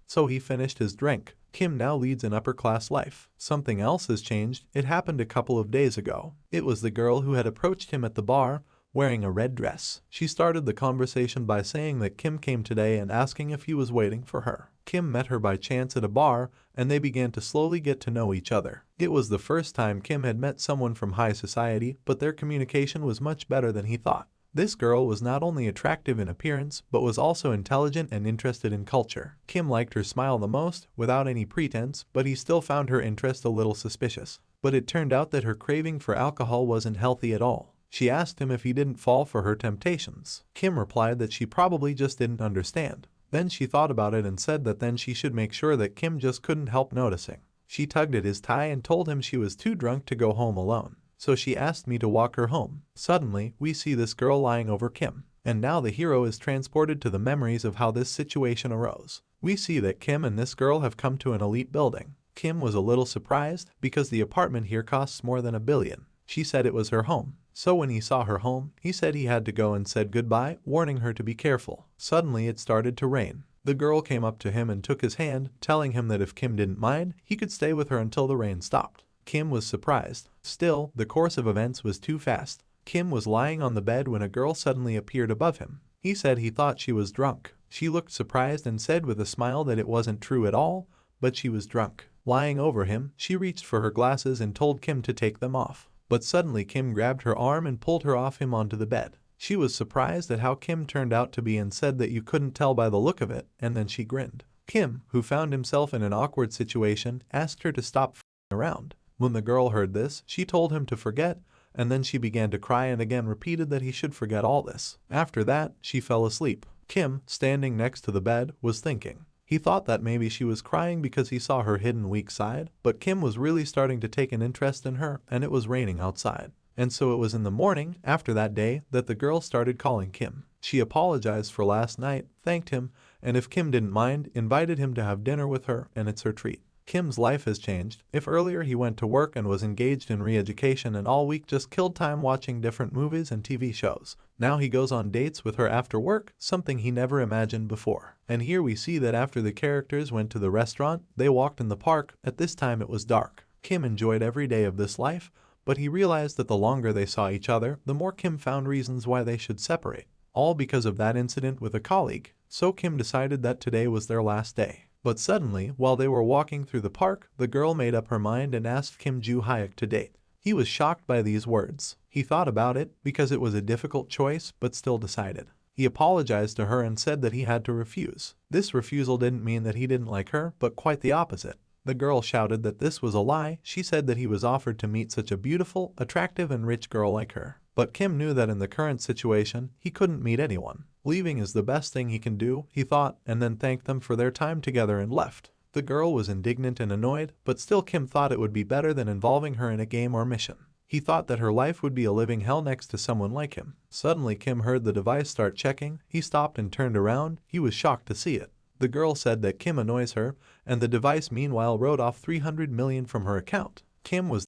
So he finished his drink. Kim now leads an upper-class life. Something else has changed. It happened a couple of days ago. It was the girl who had approached him at the bar, wearing a red dress. She started the conversation by saying that Kim came today and asking if he was waiting for her. Kim met her by chance at a bar, and they began to slowly get to know each other. It was the first time Kim had met someone from high society, but their communication was much better than he thought. This girl was not only attractive in appearance, but was also intelligent and interested in culture. Kim liked her smile the most, without any pretense, but he still found her interest a little suspicious. But it turned out that her craving for alcohol wasn't healthy at all. She asked him if he didn't fall for her temptations. Kim replied that she probably just didn't understand. Then she thought about it and said that then she should make sure that Kim just couldn't help noticing. She tugged at his tie and told him she was too drunk to go home alone. So she asked me to walk her home. Suddenly, we see this girl lying over Kim. And now the hero is transported to the memories of how this situation arose. We see that Kim and this girl have come to an elite building. Kim was a little surprised because the apartment here costs more than $1 billion. She said it was her home. So when he saw her home, he said he had to go and said goodbye, warning her to be careful. Suddenly it started to rain. The girl came up to him and took his hand, telling him that if Kim didn't mind, he could stay with her until the rain stopped. Kim was surprised. Still, the course of events was too fast. Kim was lying on the bed when a girl suddenly appeared above him. He said he thought she was drunk. She looked surprised and said with a smile that it wasn't true at all, but she was drunk. Lying over him, she reached for her glasses and told Kim to take them off. But suddenly Kim grabbed her arm and pulled her off him onto the bed. She was surprised at how Kim turned out to be and said that you couldn't tell by the look of it, and then she grinned. Kim, who found himself in an awkward situation, asked her to stop f***ing around. When the girl heard this, she told him to forget, and then she began to cry and again repeated that he should forget all this. After that, she fell asleep. Kim, standing next to the bed, was thinking. He thought that maybe she was crying because he saw her hidden weak side, but Kim was really starting to take an interest in her, and it was raining outside. And so it was in the morning after that day that the girl started calling Kim. She apologized for last night, thanked him, and if Kim didn't mind, invited him to have dinner with her, and it's her treat. Kim's life has changed. If earlier he went to work and was engaged in re-education and all week just killed time watching different movies and TV shows, now he goes on dates with her after work, something he never imagined before. And here we see that after the characters went to the restaurant, they walked in the park. At this time it was dark. Kim enjoyed every day of this life, but he realized that the longer they saw each other, the more Kim found reasons why they should separate. All because of that incident with a colleague. So Kim decided that today was their last day. But suddenly, while they were walking through the park, the girl made up her mind and asked Kim Ju Hyuk to date. He was shocked by these words. He thought about it because it was a difficult choice, but still decided. He apologized to her and said that he had to refuse. This refusal didn't mean that he didn't like her, but quite the opposite. The girl shouted that this was a lie. She said that he was offered to meet such a beautiful, attractive and rich girl like her. But Kim knew that in the current situation, he couldn't meet anyone. Leaving is the best thing he can do, he thought, and then thanked them for their time together and left. The girl was indignant and annoyed, but still Kim thought it would be better than involving her in a game or mission. He thought that her life would be a living hell next to someone like him. Suddenly Kim heard the device start checking. He stopped and turned around. He was shocked to see it. The girl said that Kim annoys her, and the device meanwhile wrote off 300 million from her account. Kim was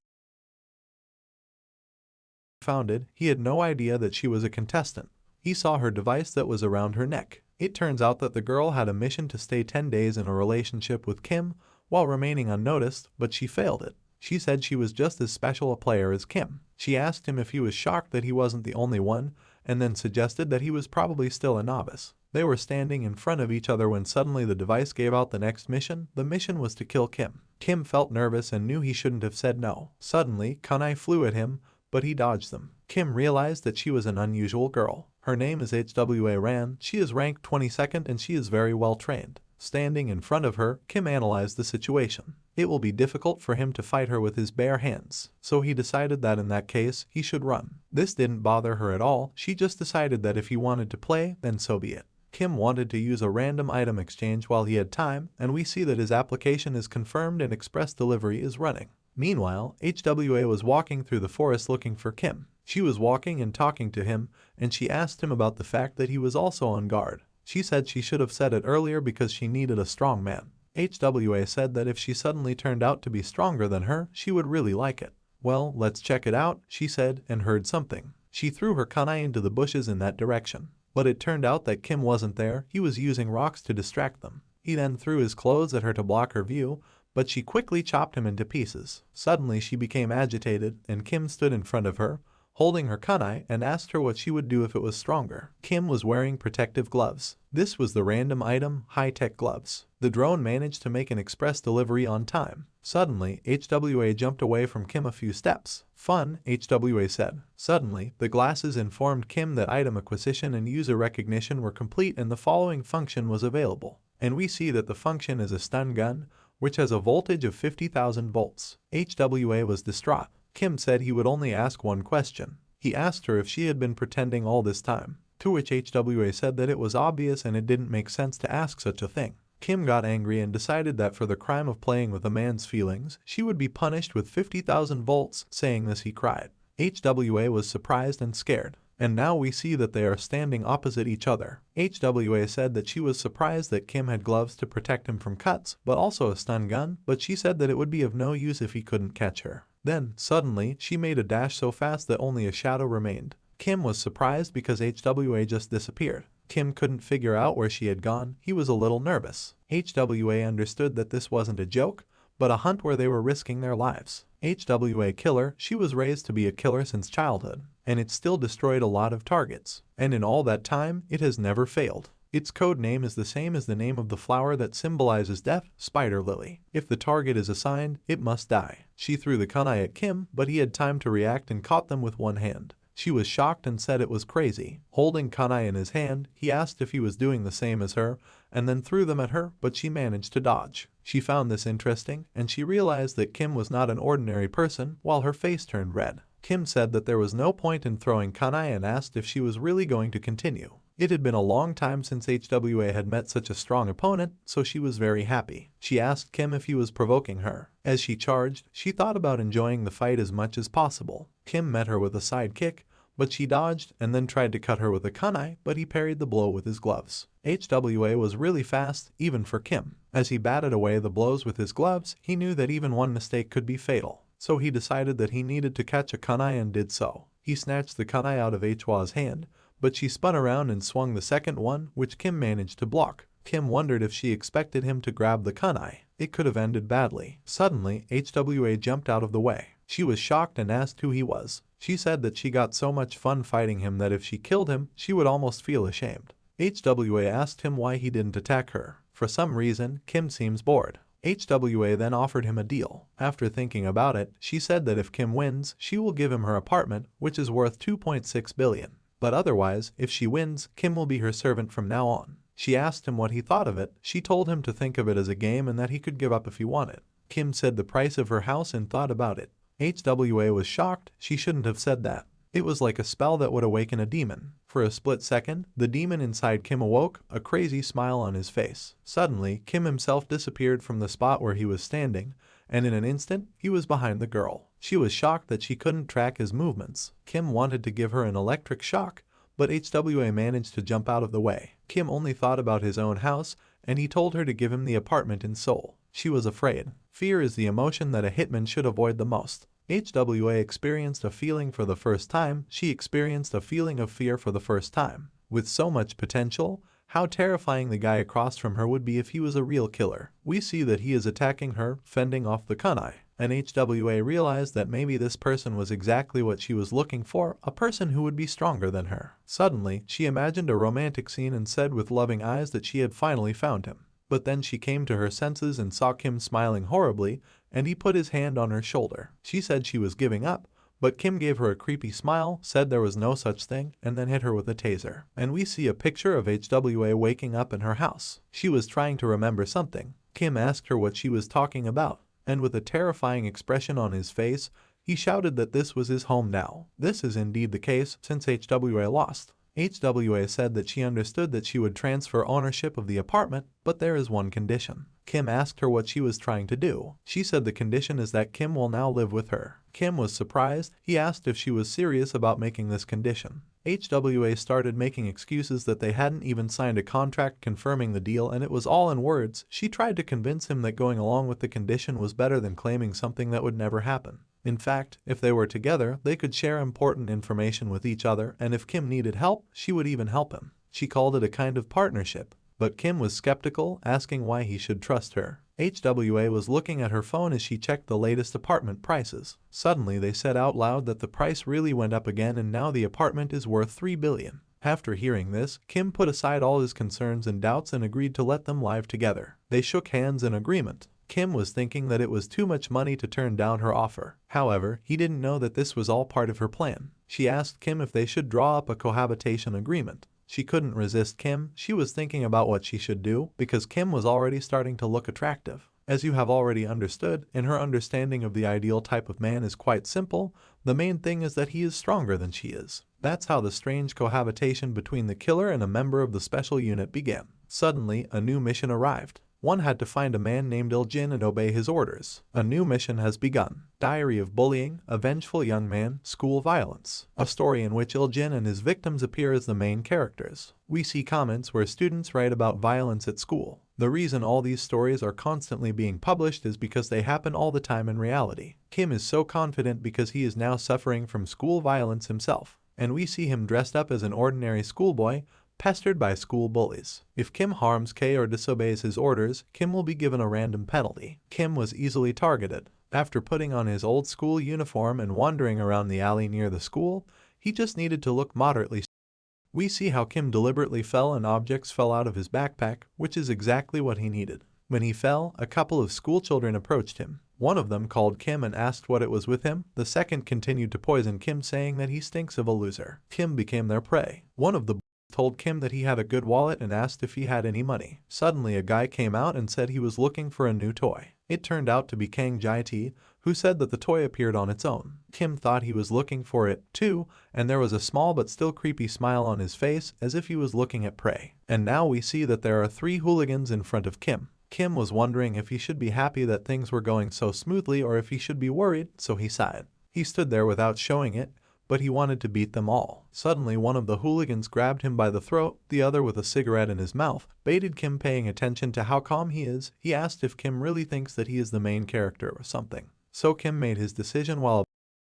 confounded. He had no idea that she was a contestant. He saw her device that was around her neck. It turns out that the girl had a mission to stay 10 days in a relationship with Kim while remaining unnoticed, but she failed it. She said she was just as special a player as Kim. She asked him if he was shocked that he wasn't the only one, and then suggested that he was probably still a novice. They were standing in front of each other when suddenly the device gave out the next mission. The mission was to kill Kim. Kim felt nervous and knew he shouldn't have said no. Suddenly, kunai flew at him, but he dodged them. Kim realized that she was an unusual girl. Her name is HWA Ran. She is ranked 22nd and she is very well trained. Standing in front of her, Kim analyzed the situation. It will be difficult for him to fight her with his bare hands, so he decided that in that case, he should run. This didn't bother her at all. She just decided that if he wanted to play, then so be it. Kim wanted to use a random item exchange while he had time, and we see that his application is confirmed and express delivery is running. Meanwhile, HWA was walking through the forest looking for Kim. She was walking and talking to him, and she asked him about the fact that he was also on guard. She said she should have said it earlier because she needed a strong man. HWA said that if she suddenly turned out to be stronger than her, she would really like it. Well, let's check it out, she said, and heard something. She threw her kunai into the bushes in that direction. But it turned out that Kim wasn't there. He was using rocks to distract them. He then threw his clothes at her to block her view, but she quickly chopped him into pieces. Suddenly she became agitated, and Kim stood in front of her, holding her kunai, and asked her what she would do if it was stronger. Kim was wearing protective gloves. This was the random item, high-tech gloves. The drone managed to make an express delivery on time. Suddenly, HWA jumped away from Kim a few steps. Fun, HWA said. Suddenly, the glasses informed Kim that item acquisition and user recognition were complete and the following function was available. And we see that the function is a stun gun, which has a voltage of 50,000 volts. HWA was distraught. Kim said he would only ask one question. He asked her if she had been pretending all this time, to which HWA said that it was obvious and it didn't make sense to ask such a thing. Kim got angry and decided that for the crime of playing with a man's feelings, she would be punished with 50,000 volts. Saying this, he cried. HWA was surprised and scared. And now we see that they are standing opposite each other. HWA said that she was surprised that Kim had gloves to protect him from cuts, but also a stun gun, but she said that it would be of no use if he couldn't catch her. Then, suddenly, she made a dash so fast that only a shadow remained. Kim was surprised because HWA just disappeared. Kim couldn't figure out where she had gone. He was a little nervous. HWA understood that this wasn't a joke, but a hunt where they were risking their lives. HWA killer, she was raised to be a killer since childhood, and it still destroyed a lot of targets. And in all that time, it has never failed. Its code name is the same as the name of the flower that symbolizes death, spider lily. If the target is assigned, it must die. She threw the kunai at Kim, but he had time to react and caught them with one hand. She was shocked and said it was crazy. Holding kunai in his hand, he asked if he was doing the same as her, and then threw them at her, but she managed to dodge. She found this interesting, and she realized that Kim was not an ordinary person, while her face turned red. Kim said that there was no point in throwing kunai and asked if she was really going to continue. It had been a long time since HWA had met such a strong opponent, so she was very happy. She asked Kim if he was provoking her. As she charged, she thought about enjoying the fight as much as possible. Kim met her with a side kick, but she dodged and then tried to cut her with a kunai, but he parried the blow with his gloves. HWA was really fast, even for Kim. As he batted away the blows with his gloves, he knew that even one mistake could be fatal, so he decided that he needed to catch a kunai and did so. He snatched the kunai out of Hwa's hand, but she spun around and swung the second one, which Kim managed to block. Kim wondered if she expected him to grab the kunai. It could have ended badly. Suddenly, HWA jumped out of the way. She was shocked and asked who he was. She said that she got so much fun fighting him that if she killed him, she would almost feel ashamed. HWA asked him why he didn't attack her. For some reason, Kim seems bored. HWA then offered him a deal. After thinking about it, she said that if Kim wins, she will give him her apartment, which is worth 2.6 billion. But otherwise, if she wins, Kim will be her servant from now on. She asked him what he thought of it. She told him to think of it as a game and that he could give up if he wanted. Kim said the price of her house and thought about it. HWA was shocked. She shouldn't have said that. It was like a spell that would awaken a demon. For a split second, the demon inside Kim awoke, a crazy smile on his face. Suddenly, Kim himself disappeared from the spot where he was standing, and in an instant, he was behind the girl. She was shocked that she couldn't track his movements. Kim wanted to give her an electric shock, but HWA managed to jump out of the way. Kim only thought about his own house, and he told her to give him the apartment in Seoul. She was afraid. Fear is the emotion that a hitman should avoid the most. HWA experienced a feeling for the first time. She experienced a feeling of fear for the first time. With so much potential, how terrifying the guy across from her would be if he was a real killer. We see that he is attacking her, fending off the kunai, and HWA realized that maybe this person was exactly what she was looking for, a person who would be stronger than her. Suddenly, she imagined a romantic scene and said with loving eyes that she had finally found him. But then she came to her senses and saw Kim smiling horribly, and he put his hand on her shoulder. She said she was giving up, but Kim gave her a creepy smile, said there was no such thing, and then hit her with a taser. And we see a picture of HWA waking up in her house. She was trying to remember something. Kim asked her what she was talking about, and with a terrifying expression on his face, he shouted that this was his home now. This is indeed the case, since HWA lost. HWA said that she understood that she would transfer ownership of the apartment, but there is one condition. Kim asked her what she was trying to do. She said the condition is that Kim will now live with her. Kim was surprised. He asked if she was serious about making this condition. HWA started making excuses that they hadn't even signed a contract confirming the deal and it was all in words. She tried to convince him that going along with the condition was better than claiming something that would never happen. In fact, if they were together, they could share important information with each other, and if Kim needed help, she would even help him. She called it a kind of partnership. But Kim was skeptical, asking why he should trust her. HWA was looking at her phone as she checked the latest apartment prices. Suddenly they said out loud that the price really went up again and now the apartment is worth 3 billion. After hearing this, Kim put aside all his concerns and doubts and agreed to let them live together. They shook hands in agreement. Kim was thinking that it was too much money to turn down her offer. However, he didn't know that this was all part of her plan. She asked Kim if they should draw up a cohabitation agreement. She couldn't resist Kim. She was thinking about what she should do because Kim was already starting to look attractive. As you have already understood, and her understanding of the ideal type of man is quite simple, the main thing is that he is stronger than she is. That's how the strange cohabitation between the killer and a member of the special unit began. Suddenly, a new mission arrived. One had to find a man named Il-jin and obey his orders. A new mission has begun. Diary of Bullying, A Vengeful Young Man, School Violence. A story in which Il-jin and his victims appear as the main characters. We see comments where students write about violence at school. The reason all these stories are constantly being published is because they happen all the time in reality. Kim is so confident because he is now suffering from school violence himself. And we see him dressed up as an ordinary schoolboy, pestered by school bullies. If Kim harms K or disobeys his orders, Kim will be given a random penalty. Kim was easily targeted. After putting on his old school uniform and wandering around the alley near the school, he just needed to look moderately. We see how Kim deliberately fell and objects fell out of his backpack, which is exactly what he needed. When he fell, a couple of schoolchildren approached him. One of them called Kim and asked what it was with him. The second continued to poison Kim, saying that he stinks of a loser. Kim became their prey. One of the told Kim that he had a good wallet and asked if he had any money. Suddenly a guy came out and said he was looking for a new toy. It turned out to be Kang Jae-tae, who said that the toy appeared on its own. Kim thought he was looking for it, too, and there was a small but still creepy smile on his face as if he was looking at prey. And now we see that there are 3 hooligans in front of Kim. Kim was wondering if he should be happy that things were going so smoothly or if he should be worried, so he sighed. He stood there without showing it, but he wanted to beat them all. Suddenly one of the hooligans grabbed him by the throat, the other with a cigarette in his mouth, baited Kim. Paying attention to how calm he is, he asked if Kim really thinks that he is the main character or something. So Kim made his decision while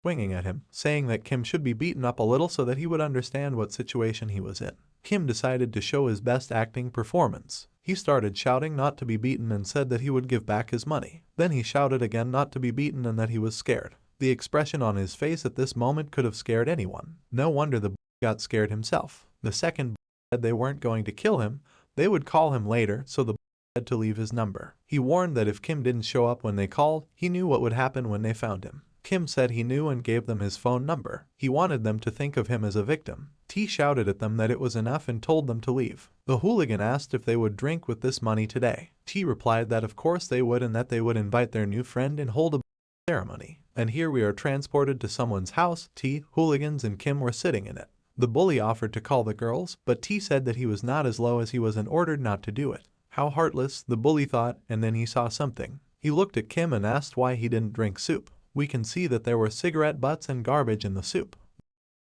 swinging at him, saying that Kim should be beaten up a little so that he would understand what situation he was in. Kim decided to show his best acting performance. He started shouting not to be beaten and said that he would give back his money. Then he shouted again not to be beaten and that he was scared. The expression on his face at this moment could have scared anyone. No wonder the got scared himself. The second said they weren't going to kill him, they would call him later, so the had to leave his number. He warned that if Kim didn't show up when they called, he knew what would happen when they found him. Kim said he knew and gave them his phone number. He wanted them to think of him as a victim. T shouted at them that it was enough and told them to leave. The hooligan asked if they would drink with this money today. T replied that of course they would and that they would invite their new friend and hold a ceremony. And here we are transported to someone's house. T, hooligans and Kim were sitting in it. The bully offered to call the girls, but T said that he was not as low as he was and ordered not to do it. How heartless, the bully thought, and then he saw something. He looked at Kim and asked why he didn't drink soup. We can see that there were cigarette butts and garbage in the soup.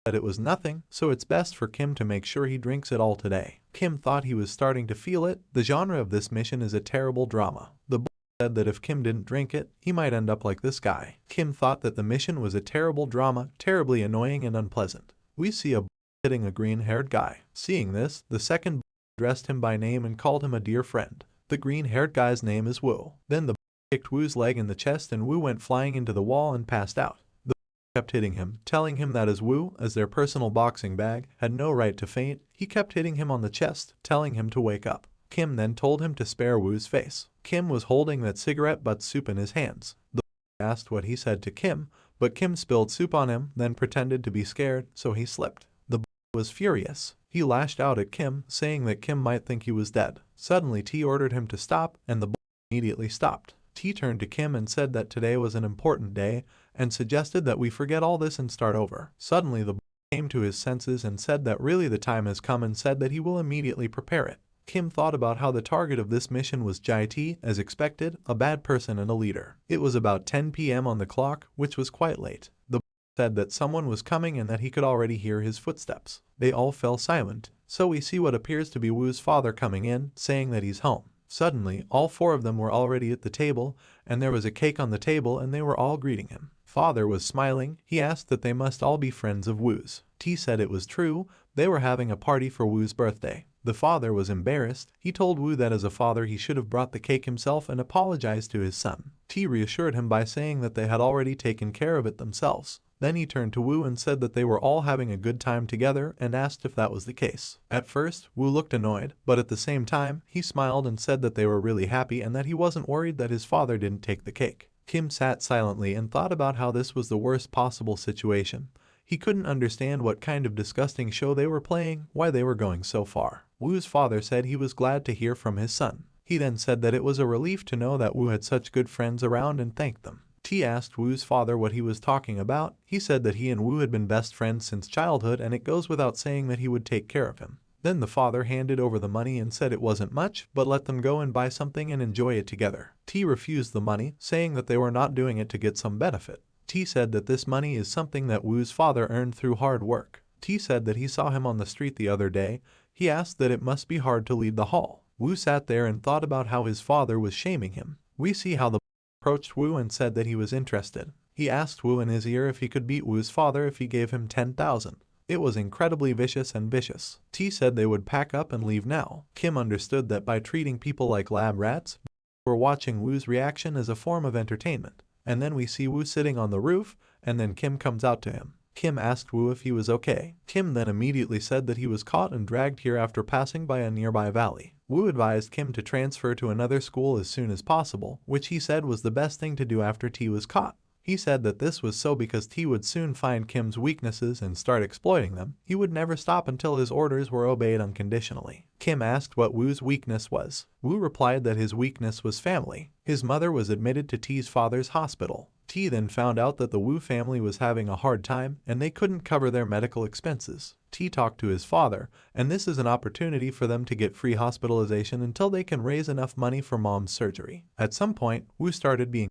But it was nothing, so it's best for Kim to make sure he drinks it all today. Kim thought he was starting to feel it. The genre of this mission is a terrible drama. The bully said that if Kim didn't drink it, he might end up like this guy. Kim thought that the mission was a terrible drama, terribly annoying and unpleasant. We see a bully hitting a green-haired guy. Seeing this, the second bully addressed him by name and called him a dear friend. The green-haired guy's name is Woo. Then the kicked Woo's leg in the chest and Woo went flying into the wall and passed out. The kept hitting him, telling him that as Woo, as their personal boxing bag, had no right to faint. He kept hitting him on the chest, telling him to wake up. Kim then told him to spare Woo's face. Kim was holding that cigarette butt soup in his hands. The asked what he said to Kim, but Kim spilled soup on him, then pretended to be scared, so he slipped. The was furious. He lashed out at Kim, saying that Kim might think he was dead. Suddenly T ordered him to stop, and the immediately stopped. T turned to Kim and said that today was an important day, and suggested that we forget all this and start over. Suddenly the came to his senses and said that really the time has come and said that he will immediately prepare it. Kim thought about how the target of this mission was Jai T, as expected, a bad person and a leader. It was about 10 p.m. on the clock, which was quite late. The said that someone was coming and that he could already hear his footsteps. They all fell silent, so we see what appears to be Woo's father coming in, saying that he's home. Suddenly, all 4 of them were already at the table, and there was a cake on the table and they were all greeting him. Father was smiling. He asked that they must all be friends of Woo's. T said it was true. They were having a party for Woo's birthday. The father was embarrassed. He told Woo that as a father he should have brought the cake himself and apologized to his son. T reassured him by saying that they had already taken care of it themselves. Then he turned to Woo and said that they were all having a good time together and asked if that was the case. At first, Woo looked annoyed, but at the same time, he smiled and said that they were really happy and that he wasn't worried that his father didn't take the cake. Kim sat silently and thought about how this was the worst possible situation. He couldn't understand what kind of disgusting show they were playing, why they were going so far. Woo's father said he was glad to hear from his son. He then said that it was a relief to know that Woo had such good friends around and thanked them. T asked Woo's father what he was talking about. He said that he and Woo had been best friends since childhood and it goes without saying that he would take care of him. Then the father handed over the money and said it wasn't much, but let them go and buy something and enjoy it together. T refused the money, saying that they were not doing it to get some benefit. T said that this money is something that Woo's father earned through hard work. T said that he saw him on the street the other day. He asked that it must be hard to lead the hall. Woo sat there and thought about how his father was shaming him. We see how the approached Woo and said that he was interested. He asked Woo in his ear if he could beat Woo's father if he gave him 10,000. It was incredibly vicious and vicious. T said they would pack up and leave now. Kim understood that by treating people like lab rats, were watching Woo's reaction as a form of entertainment. And then we see Woo sitting on the roof, and then Kim comes out to him. Kim asked Woo if he was okay. Kim then immediately said that he was caught and dragged here after passing by a nearby valley. Woo advised Kim to transfer to another school as soon as possible, which he said was the best thing to do after T was caught. He said that this was so because T would soon find Kim's weaknesses and start exploiting them. He would never stop until his orders were obeyed unconditionally. Kim asked what Woo's weakness was. Woo replied that his weakness was family. His mother was admitted to T's father's hospital. T then found out that the Wu family was having a hard time and they couldn't cover their medical expenses. T talked to his father, and this is an opportunity for them to get free hospitalization until they can raise enough money for mom's surgery. At some point, Wu started being,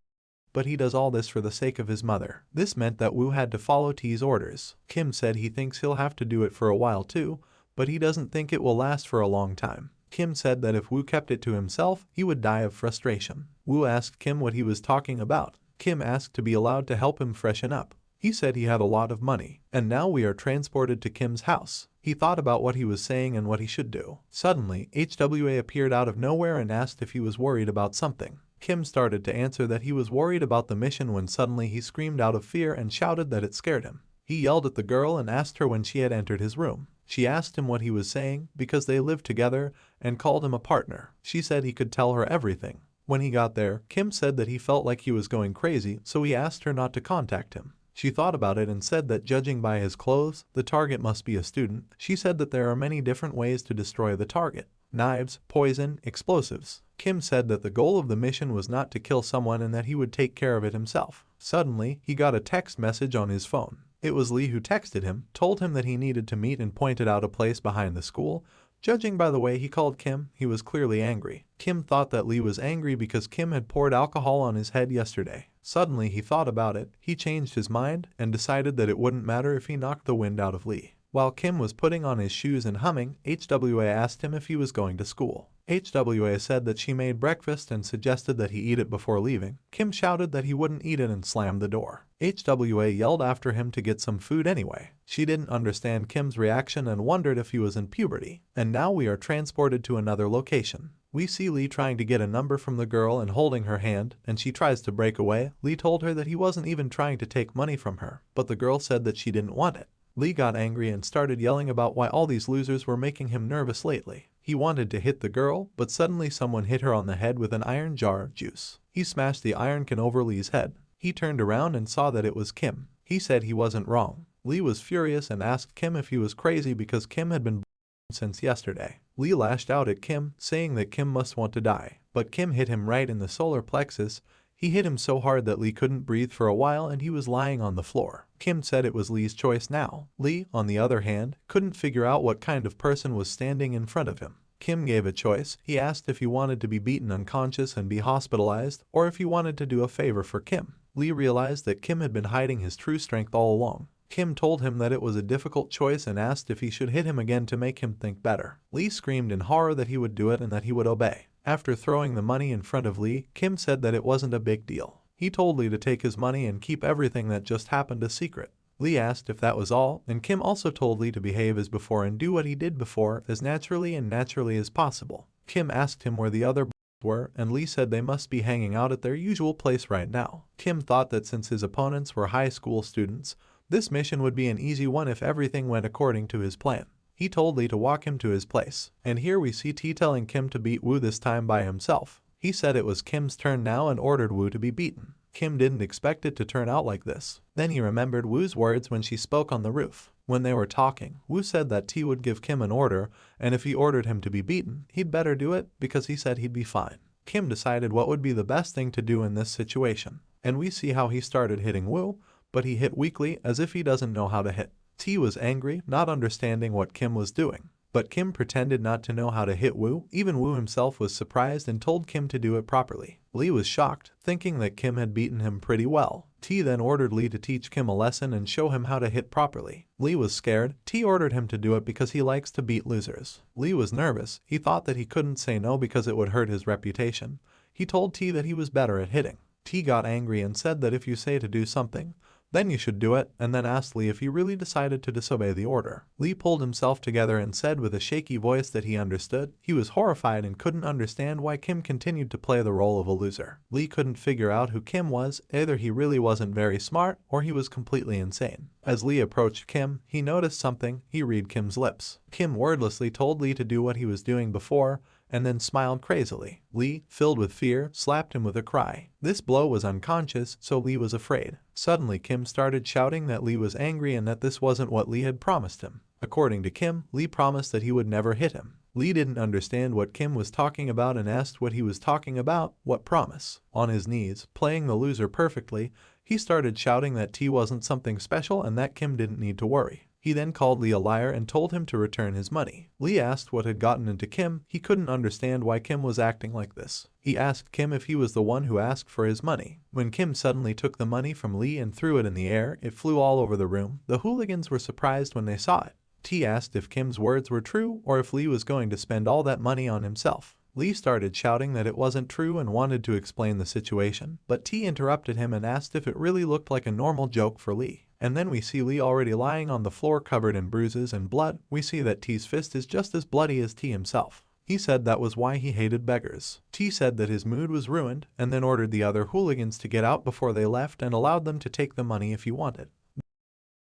but he does all this for the sake of his mother. This meant that Wu had to follow T's orders. Kim said he thinks he'll have to do it for a while too, but he doesn't think it will last for a long time. Kim said that if Wu kept it to himself, he would die of frustration. Wu asked Kim what he was talking about. Kim asked to be allowed to help him freshen up. He said he had a lot of money, and now we are transported to Kim's house. He thought about what he was saying and what he should do. Suddenly, HWA appeared out of nowhere and asked if he was worried about something. Kim started to answer that he was worried about the mission when suddenly he screamed out of fear and shouted that it scared him. He yelled at the girl and asked her when she had entered his room. She asked him what he was saying because they lived together and called him a partner. She said he could tell her everything. When he got there, Kim said that he felt like he was going crazy, so he asked her not to contact him. She thought about it and said that judging by his clothes, the target must be a student. She said that there are many different ways to destroy the target: knives, poison, explosives. Kim said that the goal of the mission was not to kill someone and that he would take care of it himself. Suddenly, he got a text message on his phone. It was Lee who texted him, told him that he needed to meet and pointed out a place behind the school. Judging by the way he called Kim, he was clearly angry. Kim thought that Lee was angry because Kim had poured alcohol on his head yesterday. Suddenly he thought about it, he changed his mind, and decided that it wouldn't matter if he knocked the wind out of Lee. While Kim was putting on his shoes and humming, HWA asked him if he was going to school. HWA said that she made breakfast and suggested that he eat it before leaving. Kim shouted that he wouldn't eat it and slammed the door. HWA yelled after him to get some food anyway. She didn't understand Kim's reaction and wondered if he was in puberty. And now we are transported to another location. We see Lee trying to get a number from the girl and holding her hand, and she tries to break away. Lee told her that he wasn't even trying to take money from her, but the girl said that she didn't want it. Lee got angry and started yelling about why all these losers were making him nervous lately. He wanted to hit the girl, but suddenly someone hit her on the head with an iron jar of juice. He smashed the iron can over Lee's head. He turned around and saw that it was Kim. He said he wasn't wrong. Lee was furious and asked Kim if he was crazy because Kim had been since yesterday. Lee lashed out at Kim, saying that Kim must want to die. But Kim hit him right in the solar plexus. He hit him so hard that Lee couldn't breathe for a while and he was lying on the floor. Kim said it was Lee's choice now. Lee, on the other hand, couldn't figure out what kind of person was standing in front of him. Kim gave a choice. He asked if he wanted to be beaten unconscious and be hospitalized, or if he wanted to do a favor for Kim. Lee realized that Kim had been hiding his true strength all along. Kim told him that it was a difficult choice and asked if he should hit him again to make him think better. Lee screamed in horror that he would do it and that he would obey. After throwing the money in front of Lee, Kim said that it wasn't a big deal. He told Lee to take his money and keep everything that just happened a secret. Lee asked if that was all, and Kim also told Lee to behave as before and do what he did before as naturally as possible. Kim asked him where the other were, and Lee said they must be hanging out at their usual place right now. Kim thought that since his opponents were high school students, this mission would be an easy one if everything went according to his plan. He told Lee to walk him to his place, and here we see T telling Kim to beat Wu this time by himself. He said it was Kim's turn now and ordered Wu to be beaten. Kim didn't expect it to turn out like this. Then he remembered Wu's words when she spoke on the roof. When they were talking, Wu said that T would give Kim an order, and if he ordered him to be beaten, he'd better do it because he said he'd be fine. Kim decided what would be the best thing to do in this situation, and we see how he started hitting Wu, but he hit weakly as if he doesn't know how to hit. T was angry, not understanding what Kim was doing. But Kim pretended not to know how to hit Wu. Even Wu himself was surprised and told Kim to do it properly. Lee was shocked, thinking that Kim had beaten him pretty well. T then ordered Lee to teach Kim a lesson and show him how to hit properly. Lee was scared. T ordered him to do it because he likes to beat losers. Lee was nervous. He thought that he couldn't say no because it would hurt his reputation. He told T that he was better at hitting. T got angry and said that if you say to do something, then you should do it, and then asked Lee if he really decided to disobey the order. Lee pulled himself together and said with a shaky voice that he understood. He was horrified and couldn't understand why Kim continued to play the role of a loser. Lee couldn't figure out who Kim was. Either he really wasn't very smart, or he was completely insane. As Lee approached Kim, he noticed something. He read Kim's lips. Kim wordlessly told Lee to do what he was doing before, and then smiled crazily. Lee, filled with fear, slapped him with a cry. This blow was unconscious, so Lee was afraid. Suddenly Kim started shouting that Lee was angry and that this wasn't what Lee had promised him. According to Kim, Lee promised that he would never hit him. Lee didn't understand what Kim was talking about and asked what he was talking about, what promise. On his knees, playing the loser perfectly, he started shouting that T wasn't something special and that Kim didn't need to worry. He then called Lee a liar and told him to return his money. Lee asked what had gotten into Kim. He couldn't understand why Kim was acting like this. He asked Kim if he was the one who asked for his money. When Kim suddenly took the money from Lee and threw it in the air, it flew all over the room. The hooligans were surprised when they saw it. T asked if Kim's words were true or if Lee was going to spend all that money on himself. Lee started shouting that it wasn't true and wanted to explain the situation, but T interrupted him and asked if it really looked like a normal joke for Lee. And then we see Lee already lying on the floor covered in bruises and blood. We see that T's fist is just as bloody as T himself. He said that was why he hated beggars. T said that his mood was ruined and then ordered the other hooligans to get out before they left and allowed them to take the money if he wanted.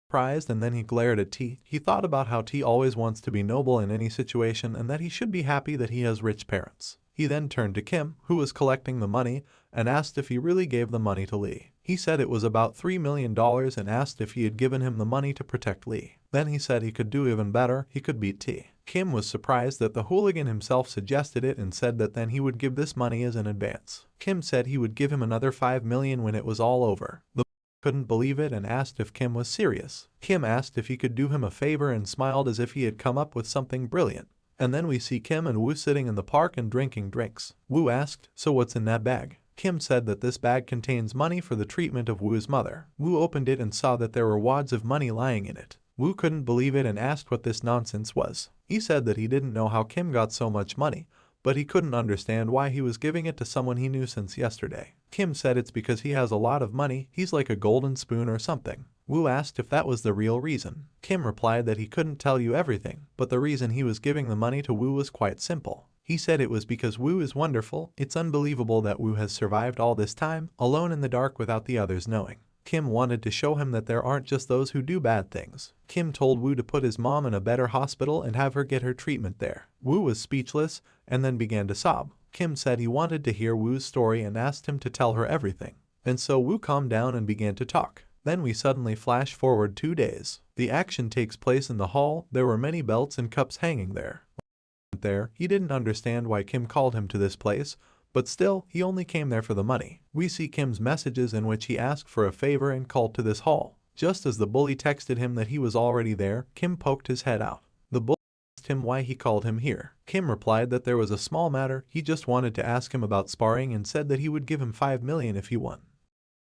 Surprised, and then he glared at T. He thought about how T always wants to be noble in any situation and that he should be happy that he has rich parents. He then turned to Kim, who was collecting the money, and asked if he really gave the money to Lee. He said it was about $3 million and asked if he had given him the money to protect Lee. Then he said he could do even better, he could beat T. Kim was surprised that the hooligan himself suggested it and said that then he would give this money as an advance. Kim said he would give him another $5 million when it was all over. The couldn't believe it and asked if Kim was serious. Kim asked if he could do him a favor and smiled as if he had come up with something brilliant. And then we see Kim and Woo sitting in the park and drinking drinks. Woo asked, "So what's in that bag?" Kim said that this bag contains money for the treatment of Woo's mother. Woo opened it and saw that there were wads of money lying in it. Woo couldn't believe it and asked what this nonsense was. He said that he didn't know how Kim got so much money, but he couldn't understand why he was giving it to someone he knew since yesterday. Kim said it's because he has a lot of money, he's like a golden spoon or something. Woo asked if that was the real reason. Kim replied that he couldn't tell you everything, but the reason he was giving the money to Woo was quite simple. He said it was because Woo is wonderful. It's unbelievable that Woo has survived all this time, alone in the dark without the others knowing. Kim wanted to show him that there aren't just those who do bad things. Kim told Woo to put his mom in a better hospital and have her get her treatment there. Woo was speechless and then began to sob. Kim said he wanted to hear Woo's story and asked him to tell her everything. And so Woo calmed down and began to talk. Then we suddenly flash forward 2 days. The action takes place in the hall. There were many belts and cups hanging there. He didn't understand why Kim called him to this place, but still, he only came there for the money. We see Kim's messages in which he asked for a favor and called to this hall. Just as the bully texted him that he was already there, Kim poked his head out. The bully asked him why he called him here. Kim replied that there was a small matter, he just wanted to ask him about sparring and said that he would give him $5 million if he won.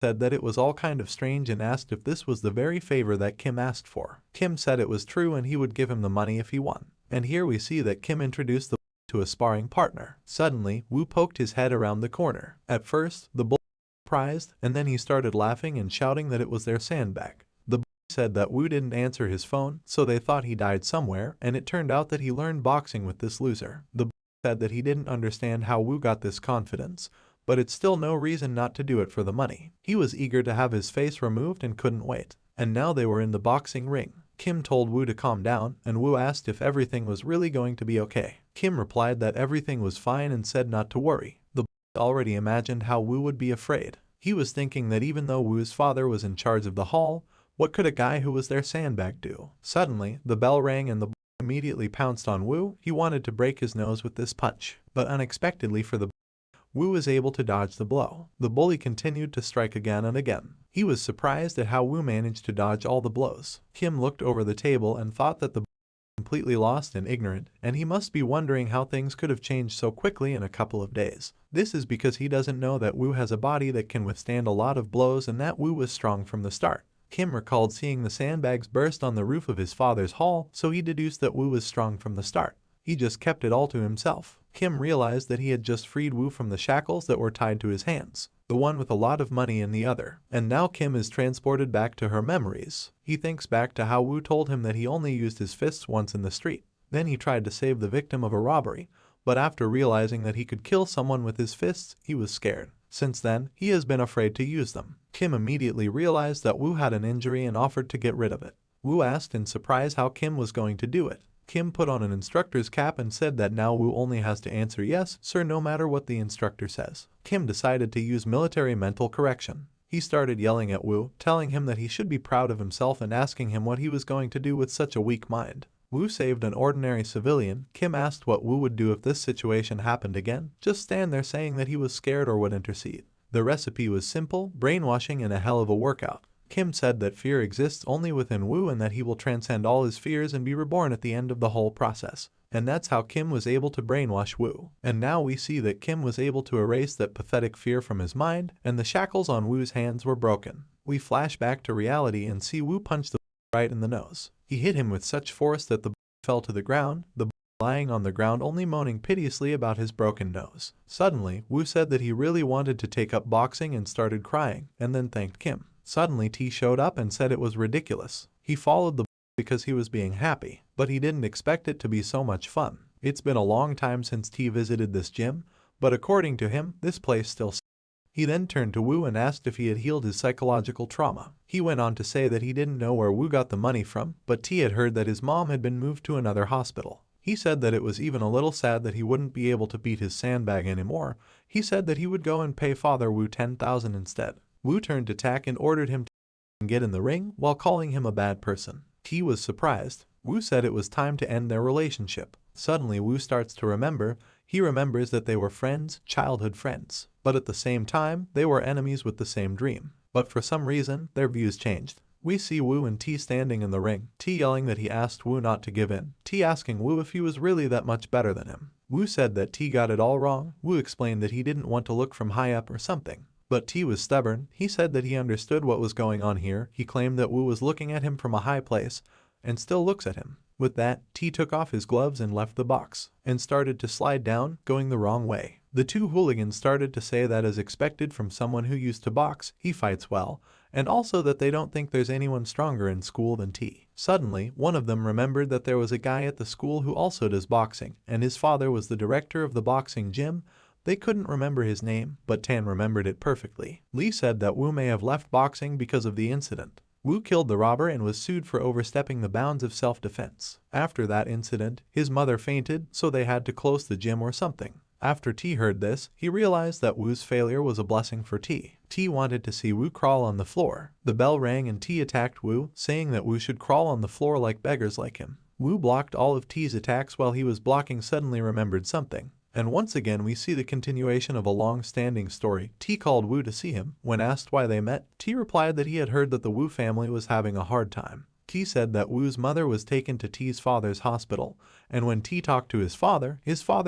Said that it was all kind of strange and asked if this was the very favor that Kim asked for. Kim said it was true and he would give him the money if he won. And here we see that Kim introduced the to a sparring partner. Suddenly, Woo poked his head around the corner. At first, the bully was surprised, and then he started laughing and shouting that it was their sandbag. The bully said that Woo didn't answer his phone, so they thought he died somewhere, and it turned out that he learned boxing with this loser. The bully said that he didn't understand how Woo got this confidence, but it's still no reason not to do it for the money. He was eager to have his face removed and couldn't wait. And now they were in the boxing ring. Kim told Woo to calm down, and Woo asked if everything was really going to be okay. Kim replied that everything was fine and said not to worry. The boy already imagined how Woo would be afraid. He was thinking that even though Woo's father was in charge of the hall, what could a guy who was their sandbag do? Suddenly, the bell rang and the boy immediately pounced on Woo. He wanted to break his nose with this punch, but unexpectedly for the Woo was able to dodge the blow. The bully continued to strike again and again. He was surprised at how Woo managed to dodge all the blows. Kim looked over the table and thought that the bully was completely lost and ignorant, and he must be wondering how things could have changed so quickly in a couple of days. This is because he doesn't know that Woo has a body that can withstand a lot of blows and that Woo was strong from the start. Kim recalled seeing the sandbags burst on the roof of his father's hall, so he deduced that Woo was strong from the start. He just kept it all to himself. Kim realized that he had just freed Woo from the shackles that were tied to his hands, the one with a lot of money in the other. And now Kim is transported back to her memories. He thinks back to how Woo told him that he only used his fists once in the street. Then he tried to save the victim of a robbery, but after realizing that he could kill someone with his fists, he was scared. Since then, he has been afraid to use them. Kim immediately realized that Woo had an injury and offered to get rid of it. Woo asked in surprise how Kim was going to do it. Kim put on an instructor's cap and said that now Woo only has to answer yes, sir, no matter what the instructor says. Kim decided to use military mental correction. He started yelling at Woo, telling him that he should be proud of himself and asking him what he was going to do with such a weak mind. Woo saved an ordinary civilian. Kim asked what Woo would do if this situation happened again. Just stand there saying that he was scared or would intercede. The recipe was simple, brainwashing and a hell of a workout. Kim said that fear exists only within Woo and that he will transcend all his fears and be reborn at the end of the whole process. And that's how Kim was able to brainwash Woo. And now we see that Kim was able to erase that pathetic fear from his mind, and the shackles on Woo's hands were broken. We flash back to reality and see Woo punch the right in the nose. He hit him with such force that the fell to the ground, the lying on the ground only moaning piteously about his broken nose. Suddenly, Woo said that he really wanted to take up boxing and started crying, and then thanked Kim. Suddenly T showed up and said it was ridiculous. He followed the because he was being happy, but he didn't expect it to be so much fun. It's been a long time since T visited this gym, but according to him, this place still. He then turned to Woo and asked if he had healed his psychological trauma. He went on to say that he didn't know where Woo got the money from, but T had heard that his mom had been moved to another hospital. He said that it was even a little sad that he wouldn't be able to beat his sandbag anymore. He said that he would go and pay Father Woo 10,000 instead. Woo turned to Tak and ordered him to get in the ring while calling him a bad person. T was surprised. Woo said it was time to end their relationship. Suddenly Woo starts to remember. He remembers that they were friends, childhood friends. But at the same time, they were enemies with the same dream. But for some reason, their views changed. We see Woo and T standing in the ring, T yelling that he asked Woo not to give in, T asking Woo if he was really that much better than him. Woo said that T got it all wrong. Woo explained that he didn't want to look from high up or something. But T was stubborn. He said that he understood what was going on here. He claimed that Woo was looking at him from a high place and still looks at him. With that, T took off his gloves and left the box and started to slide down, going the wrong way. The two hooligans started to say that as expected from someone who used to box, he fights well, and also that they don't think there's anyone stronger in school than T. Suddenly, one of them remembered that there was a guy at the school who also does boxing, and his father was the director of the boxing gym. They couldn't remember his name, but Tan remembered it perfectly. Lee said that Woo may have left boxing because of the incident. Woo killed the robber and was sued for overstepping the bounds of self-defense. After that incident, his mother fainted, so they had to close the gym or something. After T heard this, he realized that Woo's failure was a blessing for T. T wanted to see Woo crawl on the floor. The bell rang and T attacked Woo, saying that Woo should crawl on the floor like beggars like him. Woo blocked all of T's attacks. While he was blocking, suddenly remembered something. And once again we see the continuation of a long-standing story. T called Woo to see him. When asked why they met, T replied that he had heard that the Woo family was having a hard time. T said that Woo's mother was taken to T's father's hospital, and when T talked to his father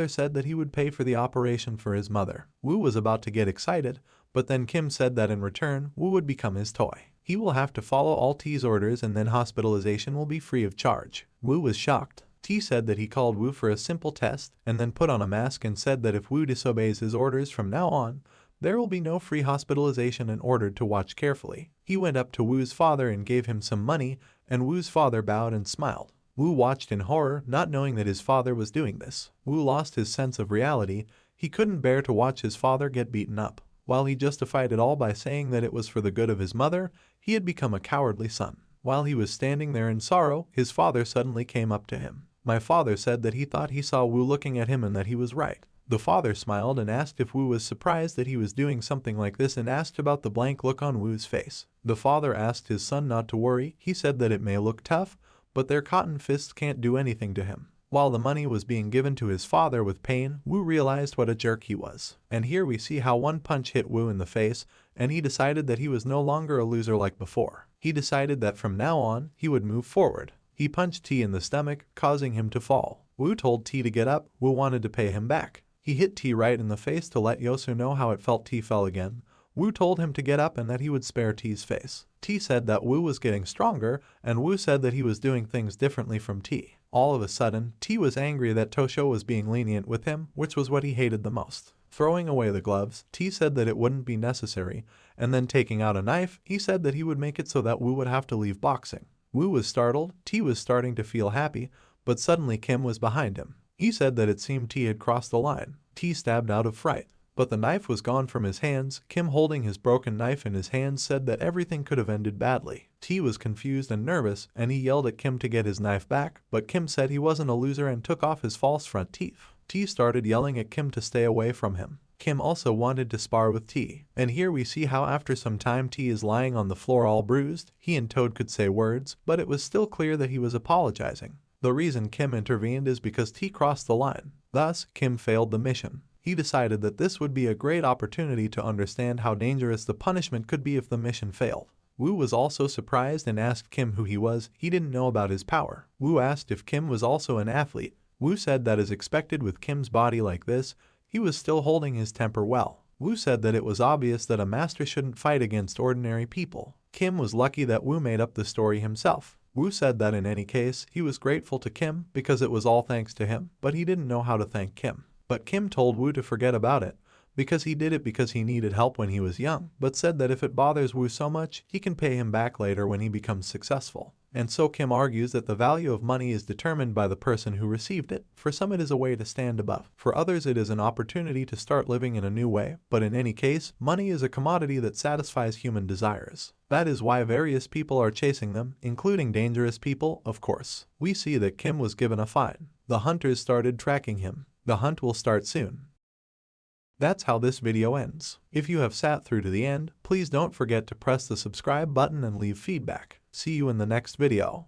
said that he would pay for the operation for his mother. Woo was about to get excited, but then Kim said that in return, Woo would become his toy. He will have to follow all T's orders and then hospitalization will be free of charge. Woo was shocked. T said that he called Woo for a simple test and then put on a mask and said that if Woo disobeys his orders from now on, there will be no free hospitalization and ordered to watch carefully. He went up to Woo's father and gave him some money, and Woo's father bowed and smiled. Woo watched in horror, not knowing that his father was doing this. Woo lost his sense of reality. He couldn't bear to watch his father get beaten up. While he justified it all by saying that it was for the good of his mother, he had become a cowardly son. While he was standing there in sorrow, his father suddenly came up to him. My father said that he thought he saw Woo looking at him and that he was right. The father smiled and asked if Woo was surprised that he was doing something like this and asked about the blank look on Woo's face. The father asked his son not to worry. He said that it may look tough, but their cotton fists can't do anything to him. While the money was being given to his father with pain, Woo realized what a jerk he was. And here we see how one punch hit Woo in the face, and he decided that he was no longer a loser like before. He decided that from now on, he would move forward. He punched T in the stomach, causing him to fall. Woo told T to get up. Woo wanted to pay him back. He hit T right in the face to let Yosu know how it felt. T fell again. Woo told him to get up and that he would spare T's face. T said that Woo was getting stronger, and Woo said that he was doing things differently from T. All of a sudden, T was angry that Tosho was being lenient with him, which was what he hated the most. Throwing away the gloves, T said that it wouldn't be necessary, and then taking out a knife, he said that he would make it so that Woo would have to leave boxing. Woo was startled. T was starting to feel happy, but suddenly Kim was behind him. He said that it seemed T had crossed the line. T stabbed out of fright, but the knife was gone from his hands. Kim, holding his broken knife in his hands, said that everything could have ended badly. T was confused and nervous, and he yelled at Kim to get his knife back, but Kim said he wasn't a loser and took off his false front teeth. T started yelling at Kim to stay away from him. Kim also wanted to spar with T, and here we see how after some time T is lying on the floor all bruised. He and Toad could say words, but it was still clear that he was apologizing. The reason Kim intervened is because T crossed the line. Thus, Kim failed the mission. He decided that this would be a great opportunity to understand how dangerous the punishment could be if the mission failed. Woo was also surprised and asked Kim who he was. He didn't know about his power. Woo asked if Kim was also an athlete. Woo said that as expected with Kim's body like this, he was still holding his temper well. Woo said that it was obvious that a master shouldn't fight against ordinary people. Kim was lucky that Woo made up the story himself. Woo said that in any case, he was grateful to Kim because it was all thanks to him, but he didn't know how to thank Kim. But Kim told Woo to forget about it, because he did it because he needed help when he was young, but said that if it bothers Woo so much, he can pay him back later when he becomes successful. And so Kim argues that the value of money is determined by the person who received it. For some it is a way to stand above. For others it is an opportunity to start living in a new way. But in any case, money is a commodity that satisfies human desires. That is why various people are chasing them, including dangerous people, of course. We see that Kim was given a fine. The hunters started tracking him. The hunt will start soon. That's how this video ends. If you have sat through to the end, please don't forget to press the subscribe button and leave feedback. See you in the next video.